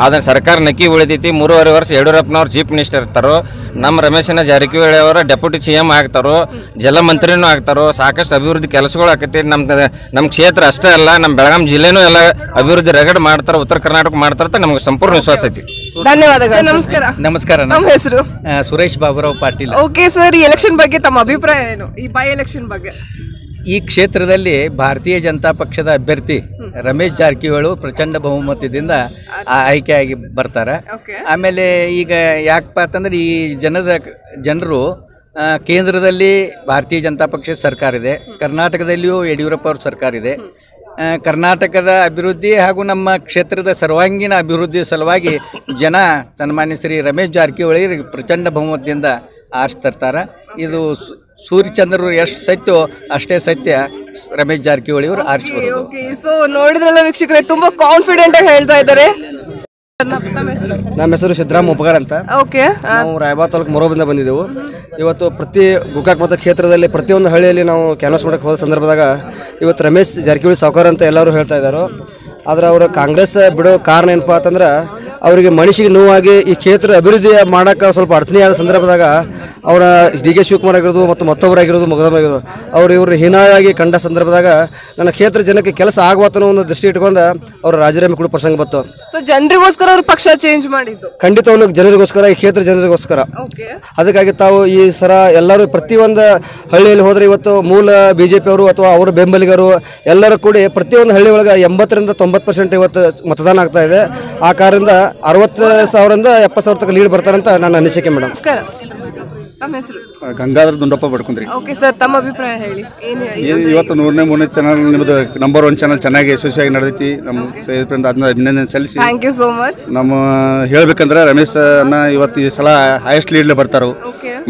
S5: ಅದನ್ನ ಸರ್ಕಾರ ನಕ್ಕಿ ಉಳಿದೈತಿ. 3.5 ವರ್ಷ ಯಡಿಯೂರಪ್ಪನವ್ರು ಚೀಫ್ ಮಿನಿಸ್ಟರ್ ಇರ್ತಾರೋ, ನಮ್ಮ ರಮೇಶಣ್ಣ ಜಾರಕಿಹೊಳಿ ಅವರ ಡೆಪ್ಯೂಟಿ CM ಆಗ್ತಾರೋ, ಜಲಮಂತ್ರಿನೂ ಆಗ್ತಾರೋ. ಸಾಕಷ್ಟು ಅಭಿವೃದ್ಧಿ ಕೆಲಸಗಳು ಆಕೈತಿ. ನಮ್ಮ ಕ್ಷೇತ್ರ ಅಷ್ಟೇ ಅಲ್ಲ, ನಮ್ಮ ಬೆಳಗಾಂ ಜಿಲ್ಲೆನೂ ಎಲ್ಲ ಅಭಿವೃದ್ಧಿ ರಗಡ್ ಮಾಡ್ತಾರೆ, ಉತ್ತರ ಕರ್ನಾಟಕ ಮಾಡ್ತಾರ ನಮ್ಗೆ ಸಂಪೂರ್ಣ ವಿಶ್ವಾಸ ಐತಿ.
S1: ಧನ್ಯವಾದಗಳು. ನಮಸ್ಕಾರ.
S2: ನಮಸ್ಕಾರ.
S1: ನಮ್ಮ ಹೆಸರು
S2: ಸುರೇಶ್ ಬಾಬುರಾವ್ ಪಾಟೀಲ್.
S1: ಓಕೆ ಸರ್, ಈ ಎಲೆಕ್ಷನ್ ಬಗ್ಗೆ ತಮ್ಮ ಅಭಿಪ್ರಾಯ ಏನು? ಈ ಬೈ ಎಲೆಕ್ಷನ್ ಬಗ್ಗೆ
S2: ಈ ಕ್ಷೇತ್ರದಲ್ಲಿ ಭಾರತೀಯ ಜನತಾ ಪಕ್ಷದ ಅಭ್ಯರ್ಥಿ ರಮೇಶ್ ಜಾರಕಿಹೊಳಿ ಪ್ರಚಂಡ ಬಹುಮತದಿಂದ ಆಯ್ಕೆಯಾಗಿ ಬರ್ತಾರೆ. ಆಮೇಲೆ ಈಗ ಯಾಕಪ್ಪ ಅಂತಂದ್ರೆ ಈ ಜನರು ಕೇಂದ್ರದಲ್ಲಿ ಭಾರತೀಯ ಜನತಾ ಪಕ್ಷದ ಸರ್ಕಾರ ಇದೆ, ಕರ್ನಾಟಕದಲ್ಲಿಯೂ ಯಡಿಯೂರಪ್ಪ ಅವ್ರ ಸರ್ಕಾರ ಇದೆ. ಕರ್ನಾಟಕದ ಅಭಿವೃದ್ಧಿ ಹಾಗೂ ನಮ್ಮ ಕ್ಷೇತ್ರದ ಸರ್ವಾಂಗೀಣ ಅಭಿವೃದ್ಧಿ ಸಲುವಾಗಿ ಜನ ಸನ್ಮಾನ್ಯ ಶ್ರೀ ರಮೇಶ್ ಜಾರಕಿಹೊಳಿ ಪ್ರಚಂಡ ಬಹುಮತದಿಂದ ಆರಿಸ್ತಿರ್ತಾರೆ. ಇದು ಸೂರ್ಯಚಂದ್ರರು ಎಷ್ಟು ಸತ್ಯವೋ ಅಷ್ಟೇ ಸತ್ಯ ರಮೇಶ್ ಜಾರಕಿಹೊಳಿ ಅವರು ಆರಿಸ್ಬೋದು.
S1: ಸೊ ನೋಡಿದ್ರಲ್ಲ ವೀಕ್ಷಕರೇ, ತುಂಬಾ ಕಾನ್ಫಿಡೆಂಟ್ ಆಗಿ ಹೇಳ್ತಾ ಇದ್ದಾರೆ.
S6: ನಮ್ಮ ಹೆಸರು ಸಿದ್ದರಾಮ್ ಉಪಗಾರ್ ಅಂತ.
S1: ಓಕೆ,
S6: ನಾವು ರಾಯಬಾಗ್ ತಾಲೂಕು ಮೊರೋಬಿಂದ ಬಂದಿದ್ದೆವು. ಇವತ್ತು ಪ್ರತಿ ಗೋಕಾಕ್ ಮತ ಕ್ಷೇತ್ರದಲ್ಲಿ ಪ್ರತಿಯೊಂದು ಹಳ್ಳಿಯಲ್ಲಿ ನಾವು ಕ್ಯಾನ್ವಾಸ್ ಮಾಡಕ್ಕೆ ಹೋದ ಸಂದರ್ಭದಾಗ ಇವತ್ತು ರಮೇಶ್ ಜಾರಕಿಹೊಳಿ ಸಾವುಕಾರ ಅಂತ ಎಲ್ಲರೂ ಹೇಳ್ತಾ ಇದ್ದಾರೆ. ಆದರೆ ಅವರು ಕಾಂಗ್ರೆಸ್ ಬಿಡೋ ಕಾರಣ ಏನಪ್ಪ ಅಂತಂದ್ರೆ ಅವರಿಗೆ ಮನುಷ್ಯಗೆ ನೋವಾಗಿ ಈ ಕ್ಷೇತ್ರ ಅಭಿವೃದ್ಧಿ ಮಾಡೋಕ್ಕೆ ಸ್ವಲ್ಪ ಅಡಚಣೆಯಾದ ಸಂದರ್ಭದಾಗ ಅವರ DK ಶಿವಕುಮಾರ್ ಆಗಿರೋದು ಮತ್ತು ಮತ್ತೊಬ್ಬರಾಗಿರೋದು ಮೊಗದಮಾಗಿರೋದು ಇವರು ಹೀನಾಗಿ ಕಂಡ ಸಂದರ್ಭದಾಗ ನನ್ನ ಕ್ಷೇತ್ರ ಜನಕ್ಕೆ ಕೆಲಸ ಆಗುವತ್ತನೋ ಒಂದು ದೃಷ್ಟಿ ಇಟ್ಕೊಂಡು ಅವರು ರಾಜೀನಾಮೆ ಕೊಡೋ ಪ್ರಸಂಗ ಬಂತು.
S1: ಸೊ ಜನರಿಗೋಸ್ಕರ ಅವರು ಪಕ್ಷ ಚೇಂಜ್ ಮಾಡಿದ್ದು
S6: ಖಂಡಿತವಾಗ್ಲೂ ಜನರಿಗೋಸ್ಕರ, ಈ ಕ್ಷೇತ್ರ ಜನರಿಗೋಸ್ಕರ. ಅದಕ್ಕಾಗಿ ತಾವು ಈ ಸರ ಎಲ್ಲರೂ ಪ್ರತಿಯೊಂದು ಹಳ್ಳಿಯಲ್ಲಿ ಹೋದರೆ ಇವತ್ತು ಮೂಲ BJP ಅವರು ಅಥವಾ ಅವರ ಬೆಂಬಲಿಗರು ಎಲ್ಲರೂ ಕೂಡಿ ಪ್ರತಿಯೊಂದು ಹಳ್ಳಿ ಒಳಗೆ 80% 90% ಇವತ್ತು ಮತದಾನ ಆಗ್ತಾ ಇದೆ. ಆ ಕಾರಣದಿಂದ 60,000ರಿಂದ 70,000 ತನಕ ಲೀಡ್ ಬರ್ತಾರಂತ ನನ್ನ ಅನಿಸಿಕೆ ಮೇಡಮ್.
S7: ಗಂಗಾಧರ ದುಂಡಪ್ಪ ಬಡ್ಕೊಂಡ್ರಿ.
S1: ಓಕೆ ಸರ್, ತಮ್ಮ ಅಭಿಪ್ರಾಯ ಹೇಳಿ.
S7: ಇವತ್ತು 100ನೇ ಚಾನಲ್ ನಿಮ್ಮದು ನಂಬರ್ 1 ಚಾನಲ್ ಚೆನ್ನಾಗಿ ಯಶಸ್ವಿಯಾಗಿ ನಡೆದೈತಿ. ನಮ್ಮ ಅದನ್ನ ಅಭಿನಂದನೆ ಸಲ್ಲಿಸಿ.
S1: Thank you so much.
S7: ನಮ್ಮ ಹೇಳ್ಬೇಕಂದ್ರೆ ರಮೇಶ್ ಅನ್ನ ಇವತ್ತು ಈ ಸಲ ಹೈಯೆಸ್ಟ್ ಲೀಡ್ಲೆ ಬರ್ತಾರು.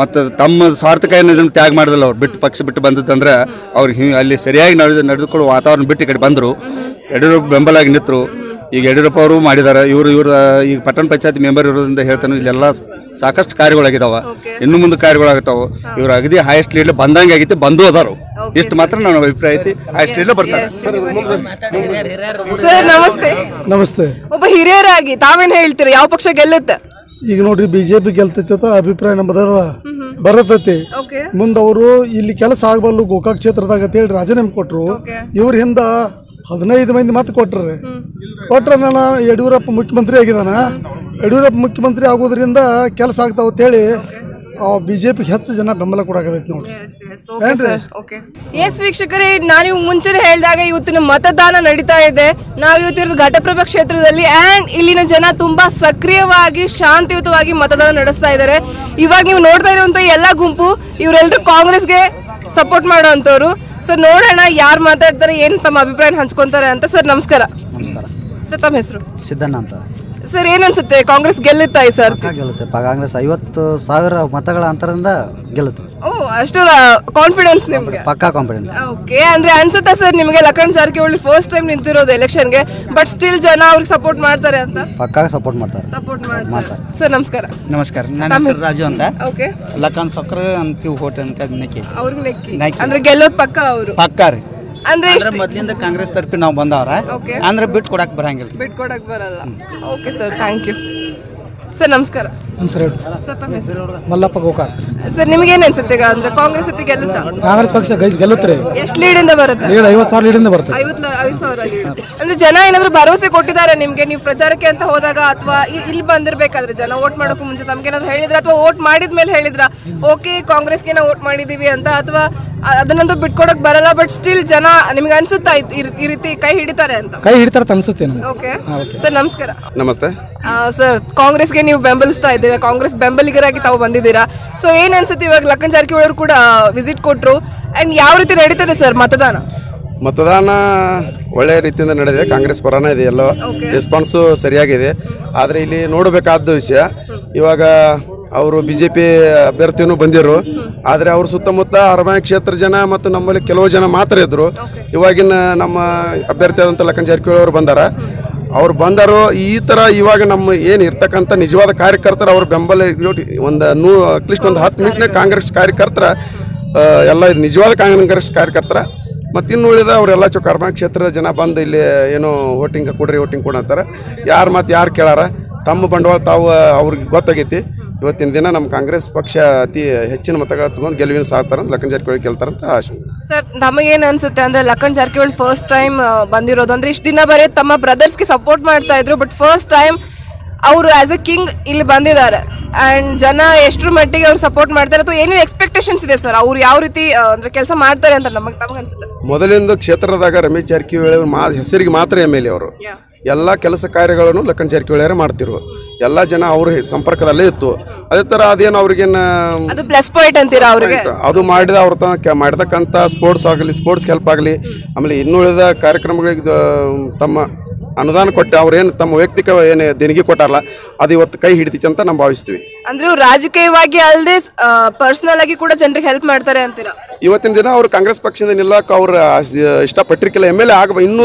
S7: ಮತ್ತು ತಮ್ಮ ಸ್ವಾರ್ಥಕಾಯಿ ತ್ಯಾಗ ಮಾಡಿದಲ್ಲ ಅವ್ರು ಪಕ್ಷ ಬಿಟ್ಟು ಬಂದದಂದ್ರೆ ಅವ್ರಿಗೆ ಅಲ್ಲಿ ಸರಿಯಾಗಿ ನಡೆದುಕೊಳ್ಳುವ ವಾತಾವರಣ ಬಿಟ್ಟು ಈ ಕಡೆ ಬಂದರು. ಯಡಿಯೂರಪ್ಪ ಬೆಂಬಲಾಗಿ ನಿಂತರು. ಈಗ ಯಡಿಯೂರಪ್ಪ ಅವರು ಮಾಡಿದ್ದಾರೆ. ಇವರು ಈಗ ಪಟ್ಟಣ ಪಂಚಾಯತ್ ಮೆಂಬರ್ ಇರೋದ್ರಿಂದ ಹೇಳ್ತಾನೆ ಇಲ್ಲೆಲ್ಲ ಸಾಕಷ್ಟು ಕಾರ್ಯಗಳಾಗಿದ್ದಾವೆ, ಇನ್ನು ಮುಂದೆ ಕಾರ್ಯಗಳಾಗ್ತಾವೆ. ಇವ್ರು ಅಗದಿ ಹೈಯೆಸ್ಟ್ ಲೀಡ್ ಬಂದಂಗೆ ಆಗೈತಿ, ಬಂದು ಅದಾರು. ಇಷ್ಟು ಮಾತ್ರ ನನ್ನ ಅಭಿಪ್ರಾಯ ಐತಿ. ಹೈಯೆಸ್ಟ್ ಲೀಡ್ ಬರ್ತಾರೆ.
S1: ಸರ್ ನಮಸ್ತೆ.
S8: ನಮಸ್ತೆ.
S1: ಒಬ್ಬ ಹಿರಿಯರಾಗಿ ತಾವೇನ್ ಹೇಳ್ತೀರಿ, ಯಾವ ಪಕ್ಷ ಗೆಲ್ಲುತ್ತೆ?
S8: ಈಗ ನೋಡ್ರಿ ಬಿಜೆಪಿ ಗೆಲ್ತೈತ ಅಭಿಪ್ರಾಯ ನಮ್ಮದ ಬರತೈತಿ. ಮುಂದೆ ಅವರು ಇಲ್ಲಿ ಕೆಲಸ ಆಗಬಲ್ಲು ಗೋಕಾಕ್ ಕ್ಷೇತ್ರದಾಗ ಅಂತ ಹೇಳಿ ರಾಜೀನಾಮೆ ಕೊಟ್ರು. ಇವ್ರ ಹಿಂದ 15 ಮಂದಿ ಮತ್ತೆ ಕೊಟ್ರ ನಾನು ಯಡಿಯೂರಪ್ಪ ಮುಖ್ಯಮಂತ್ರಿ ಆಗಿದಾನ. ಯಡಿಯೂರಪ್ಪ ಮುಖ್ಯಮಂತ್ರಿ ಆಗೋದ್ರಿಂದ ಕೆಲಸ ಆಗ್ತಾವ ಅಂತೇಳಿ ಬಿಜೆಪಿಗೆ ಹೆಚ್ಚು ಜನ ಬೆಂಬಲ ಕೊಡಾಕತೈತಿ ನೋಡಿ.
S1: ಎಸ್ ವೀಕ್ಷಕರೇ, ನಾನು ಮುಂಚೆನೆ ಹೇಳಿದಾಗ ಇವತ್ತಿನ ಮತದಾನ ನಡೀತಾ ಇದೆ. ನಾವು ಇವತ್ತಿರೋದು ಘಟಪ್ರಭಾ ಕ್ಷೇತ್ರದಲ್ಲಿ ಅಂಡ್ ಇಲ್ಲಿನ ಜನ ತುಂಬಾ ಸಕ್ರಿಯವಾಗಿ ಶಾಂತಿಯುತವಾಗಿ ಮತದಾನ ನಡೆಸ್ತಾ ಇದ್ದಾರೆ. ಇವಾಗ ನೀವು ನೋಡ್ತಾ ಇರುವಂತ ಎಲ್ಲಾ ಗುಂಪು ಇವರೆಲ್ಲರೂ ಕಾಂಗ್ರೆಸ್ಗೆ ಸಪೋರ್ಟ್ ಮಾಡುವಂತವ್ರು. ಸರ್ ನೋಡೋಣ ಯಾರು ಮಾತಾಡ್ತಾರೆ, ಏನ್ ತಮ್ಮ ಅಭಿಪ್ರಾಯ ಹಂಚ್ಕೊಂತಾರೆ ಅಂತ. ಸರ್ ನಮಸ್ಕಾರ.
S9: ನಮಸ್ಕಾರ
S1: ಸರ್ ತಮ್ಮ ಹೆಸರು?
S9: ಸಿದ್ದಣ್ಣ ಅಂತ.
S1: ಸರ್ ಏನನ್ಸುತ್ತೆ, ಕಾಂಗ್ರೆಸ್ ಗೆಲ್ಲುತ್ತಾ ಈ ಸರ್?
S9: ಗೆಲ್ಲುತ್ತೆ. ಕಾಂಗ್ರೆಸ್ 50,000 ಮತಗಳ ಅಂತರದಿಂದ ಗೆಲ್ಲುತ್ತೆ.
S1: ಓ, ಅಷ್ಟು ಕಾನ್ಫಿಡೆನ್ಸ್ ನಿಮ್ಗೆ?
S9: ಪಕ್ಕಾ ಕಾನ್ಫಿಡೆನ್ಸ್.
S1: ಓಕೆ, ಅಂದ್ರೆ ಅನ್ಸುತ್ತಾ ಸರ್ ನಿಮಗೆ ಲಖನ್ ಜಾರಕಿಹೊಳಿ ಫಸ್ಟ್ ಟೈಮ್ ನಿಂತಿರೋದು ಎಲೆಕ್ಷನ್ಗೆ, ಬಟ್ ಸ್ಟಿಲ್ ಜನ ಅವ್ರಿಗೆ ಸಪೋರ್ಟ್ ಮಾಡ್ತಾರೆ ಅಂತ?
S9: ಪಕ್ಕಾ ಸಪೋರ್ಟ್ ಮಾಡ್ತಾರೆ.
S1: ಸರ್ ನಮಸ್ಕಾರ.
S10: ನಮಸ್ಕಾರ, ನನ್ನ ಹೆಸರು ರಾಜು ಅಂತ.
S1: ಓಕೆ,
S10: ಲಖನ್ ಸಕ್ರ ಅಂತೀವಿ ಹೋಟ್ ಅಂತ
S1: ಅವ್ರಿಗೆ ನೆಕ್ಕಿ ಅಂದ್ರೆ ಗೆಲ್ಲೋದು ಪಕ್ಕ ಅವರು?
S10: ಪಕ್ಕಾ ರೀ.
S1: ಅಂದ್ರೆ
S10: ಮೊದ್ಲಿಂದ ಕಾಂಗ್ರೆಸ್ ತರಫಿ ನಾವು ಬಂದವ್ರ, ಅಂದ್ರೆ ಬಿಟ್ಟು ಕೊಡಕ್ ಬರಂಗಿಲ್ಲ.
S1: ಬಿಟ್ಕೊಡಕ್ ಬರಲ್ಲ. Okay sir, thank you. Sir ನಮಸ್ಕಾರ.
S8: ಸರ್
S1: ತಮ್ಮ ಹೆಸರು?
S8: ಮಲ್ಲಪ್ಪ ಗೋಕಾಕ್.
S1: ಸರ್ ನಿಮ್ಗೆ ಏನ್ ಅನ್ಸುತ್ತೆ ಈಗ, ಅಂದ್ರೆ ಕಾಂಗ್ರೆಸ್ ಜೊತೆ ಗೆಲ್ಲುತ್ತಾ?
S8: ಕಾಂಗ್ರೆಸ್ ಪಕ್ಷ ಗೆಲ್ಲುತ್ತೆ.
S1: ಎಷ್ಟು ಲೀಡ್ ಇಂದ ಬರುತ್ತೆ?
S8: 50,000 ಲೀಡ್ ಬರುತ್ತೆ.
S1: 50,000 ಲೀಡ್. ಅಂದ್ರೆ ಜನ ಏನಾದ್ರು ಭರವಸೆ ಕೊಟ್ಟಿದ್ದಾರೆ ನಿಮ್ಗೆ, ನೀವು ಪ್ರಚಾರಕ್ಕೆ ಅಂತ ಹೋದಾಗ ಅಥವಾ ಇಲ್ಲಿ ಬಂದಿರ್ಬೇಕಾದ್ರೆ ಜನ ವೋಟ್ ಮಾಡೋಕ್ಕೂ ಮುಂಚೆ ತಮ್ಗೇನಾದ್ರು ಹೇಳಿದ್ರ, ಅಥವಾ ವೋಟ್ ಮಾಡಿದ್ಮೇಲೆ ಹೇಳಿದ್ರ ಓಕೆ ಕಾಂಗ್ರೆಸ್ಗೆ ನಾವು ವೋಟ್ ಮಾಡಿದೀವಿ ಅಂತ, ಅಥವಾ ಅದನ್ನಂತೂ ಬಿಟ್ಕೊಡಕ್ ಬರಲ್ಲ ಬಟ್ ಸ್ಟಿಲ್ ಜನ ನಿಮ್ಗೆ ಅನ್ಸುತ್ತಾ ಈ ರೀತಿ ಕೈ ಹಿಡಿತಾರೆ ಅಂತ?
S8: ಕೈ ಹಿಡಿತಾರೆ ಅನ್ಸುತ್ತೆ.
S1: ಓಕೆ ಸರ್ ನಮಸ್ಕಾರ.
S7: ನಮಸ್ತೆ
S1: ಸರ್, ಕಾಂಗ್ರೆಸ್ಗೆ ನೀವು ಬೆಂಬಲಿಸ್ತಾ ಇದ್ದೀರಾ, ಕಾಂಗ್ರೆಸ್ ಬೆಂಬಲಿಗರಾಗಿ ತಾವು ಬಂದಿದ್ದೀರಾ. ಸೊ ಏನ್ ಅನ್ಸುತ್ತೆ, ಇವಾಗ ಲಖನ್ ಜಾರಕಿಹೊಳಿ ಅವರು ಕೂಡ ವಿಸಿಟ್ ಕೊಟ್ರು ಅಂಡ್ ಯಾವ ರೀತಿ ನಡೀತದೆ ಸರ್ ಮತದಾನ?
S11: ಮತದಾನ ಒಳ್ಳೆಯ ರೀತಿಯಿಂದ ನಡೆದಿದೆ. ಕಾಂಗ್ರೆಸ್ ಪರನೇ ಇದೆ, ಎಲ್ಲ ರೆಸ್ಪಾನ್ಸು ಸರಿಯಾಗಿದೆ. ಆದರೆ ಇಲ್ಲಿ ನೋಡಬೇಕಾದ ವಿಷಯ, ಇವಾಗ ಅವರು BJP ಅಭ್ಯರ್ಥಿನೂ ಬಂದಿರು, ಆದರೆ ಅವ್ರ ಸುತ್ತಮುತ್ತ ಅರಮನೆ ಕ್ಷೇತ್ರ ಜನ ಮತ್ತು ನಮ್ಮಲ್ಲಿ ಕೆಲವು ಜನ ಮಾತ್ರ ಇದ್ರು. ಇವಾಗಿನ ನಮ್ಮ ಅಭ್ಯರ್ಥಿ ಆದಂಥ ಲಖನ್ ಜಾರಕಿಹೊಳಿ ಅವರು ಬಂದಾರ. ಅವ್ರು ಬಂದರು ಈ ಥರ ಇವಾಗ ನಮ್ಮ ಏನು ಇರ್ತಕ್ಕಂಥ ನಿಜವಾದ ಕಾರ್ಯಕರ್ತರು ಅವ್ರ ಬೆಂಬಲ ಒಂದು ಅಟ್ಲೀಸ್ಟ್ ಒಂದು 10 ಮಿನಿಟ್ನಾಗ ಕಾಂಗ್ರೆಸ್ ಕಾರ್ಯಕರ್ತರ ಎಲ್ಲ ಇದು ನಿಜವಾದ ಕಾಂಗ್ರೆಸ್ ಕಾರ್ಯಕರ್ತರ. ಮತ್ತು ಇನ್ನು ಉಳಿದ ಅವರೆಲ್ಲ ಕರ್ಮ ಕ್ಷೇತ್ರ ಜನ ಬಂದು ಇಲ್ಲಿ ಏನೋ ವೋಟಿಂಗ್ ಕೊಡ್ರಿ ವೋಟಿಂಗ್ ಕೊಡ ಅಂತಾರೆ. ಯಾರು ಮತ್ತು ಯಾರು ಕೇಳಾರ, ತಮ್ಮ ಬಂಡವಾಳ ತಾವು ಅವ್ರಿಗೆ ಗೊತ್ತಾಗೈತಿ. ಇವತ್ತಿನ ದಿನ ನಮ್ಮ ಕಾಂಗ್ರೆಸ್ ಪಕ್ಷ ಅತಿ ಹೆಚ್ಚಿನ ಮತಗಳ ತಗೊಂಡು ಗೆಲುವಿನ ಸಾಕ್ತಾರೆ, ಲಖನ್ ಜಾರಕಿಹೊಳಿ ಗೆಲ್ತಾರಂತ ಆಶೆ.
S1: ಸರ್ ನಮಗೇನು ಅನ್ಸುತ್ತೆ ಅಂದ್ರೆ, ಲಖನ್ ಜಾರಕಿಹೊಳಿ ಫಸ್ಟ್ ಟೈಮ್ ಬಂದಿರೋದು, ಅಂದ್ರೆ ಇಷ್ಟು ದಿನ ಬರೀ ತಮ್ಮ ಬ್ರದರ್ಸ್ಗೆ ಸಪೋರ್ಟ್ ಮಾಡ್ತಾ ಇದ್ರು, ಬಟ್ ಫಸ್ಟ್ ಟೈಮ್ ಅವರು ಆಸ್ ಎ ಕಿಂಗ್ ಇಲ್ಲಿ ಬಂದಿದ್ದಾರೆ ಅಂಡ್ ಜನ ಎಷ್ಟರ ಮಟ್ಟಿಗೆ ಅವ್ರು ಸಪೋರ್ಟ್ ಮಾಡ್ತಾರೆ ಅಥವಾ ಏನೇನು ಎಕ್ಸ್ಪೆಕ್ಟೇಷನ್ಸ್ ಇದೆ ಸರ್, ಅವ್ರು ಯಾವ ರೀತಿ ಅಂದ್ರೆ ಕೆಲಸ ಮಾಡ್ತಾರೆ ಅಂತ ತಮಗೆ ಅನ್ಸುತ್ತೆ?
S11: ಮೊದಲಿಂದ ಕ್ಷೇತ್ರದಾಗ ರಮೇಶ್ ಜಾರಕಿಹೊಳಿ ಹೆಸರಿಗೆ ಮಾತ್ರ MLA ಅವರು. ಎಲ್ಲ ಕೆಲಸ ಕಾರ್ಯಗಳನ್ನು ಲಖನ್ ಜಾರಕಿಹೊಳಿ ಮಾಡ್ತಿರು. ಎಲ್ಲ ಜನ ಅವ್ರ ಸಂಪರ್ಕದಲ್ಲೇ ಇತ್ತು. ಅದೇ ತರ ಅದೇನು ಅವ್ರಿಗೇನು
S1: ಅದು ಪ್ಲಸ್ ಪಾಯಿಂಟ್ ಅಂತೀರಾ ಅವ್ರಿಗೆ?
S11: ಅದು ಮಾಡಿದ ಅವ್ರ ಮಾಡಿದಕ್ಕಂಥ ಸ್ಪೋರ್ಟ್ಸ್ ಆಗಲಿ, ಸ್ಪೋರ್ಟ್ಸ್ ಹೆಲ್ಪ್ ಆಗಲಿ, ಆಮೇಲೆ ಇನ್ನುಳಿದ ಕಾರ್ಯಕ್ರಮಗಳಿಗೆ ತಮ್ಮ ಅನುದಾನ ಕೊಟ್ಟು ಅವ್ರೇನು ತಮ್ಮ ವೈಯಕ್ತಿಕ ಏನು ದೇಣಿಗೆ ಕೊಟ್ಟಾರಲ್ಲ, ಅದು ಇವತ್ತು ಕೈ ಹಿಡಿತೈತಿ ಅಂತ ನಾವು ಭಾವಿಸ್ತೀವಿ.
S1: ಅಂದ್ರೆ ರಾಜಕೀಯವಾಗಿ ಅಲ್ಲದೆ ಪರ್ಸನಲ್ ಆಗಿ ಕೂಡ ಜನರಿಗೆ ಹೆಲ್ಪ್ ಮಾಡ್ತಾರೆ ಅಂತೀರಾ?
S11: ಇವತ್ತಿನ ದಿನ ಅವರು ಕಾಂಗ್ರೆಸ್ ಪಕ್ಷದಿಂದ ನಿಲ್ಲಕ್ಕೆ ಅವ್ರು ಇಷ್ಟಪಟ್ಟಿರ್ಕಿಲ್ಲ. MLA ಇನ್ನೂ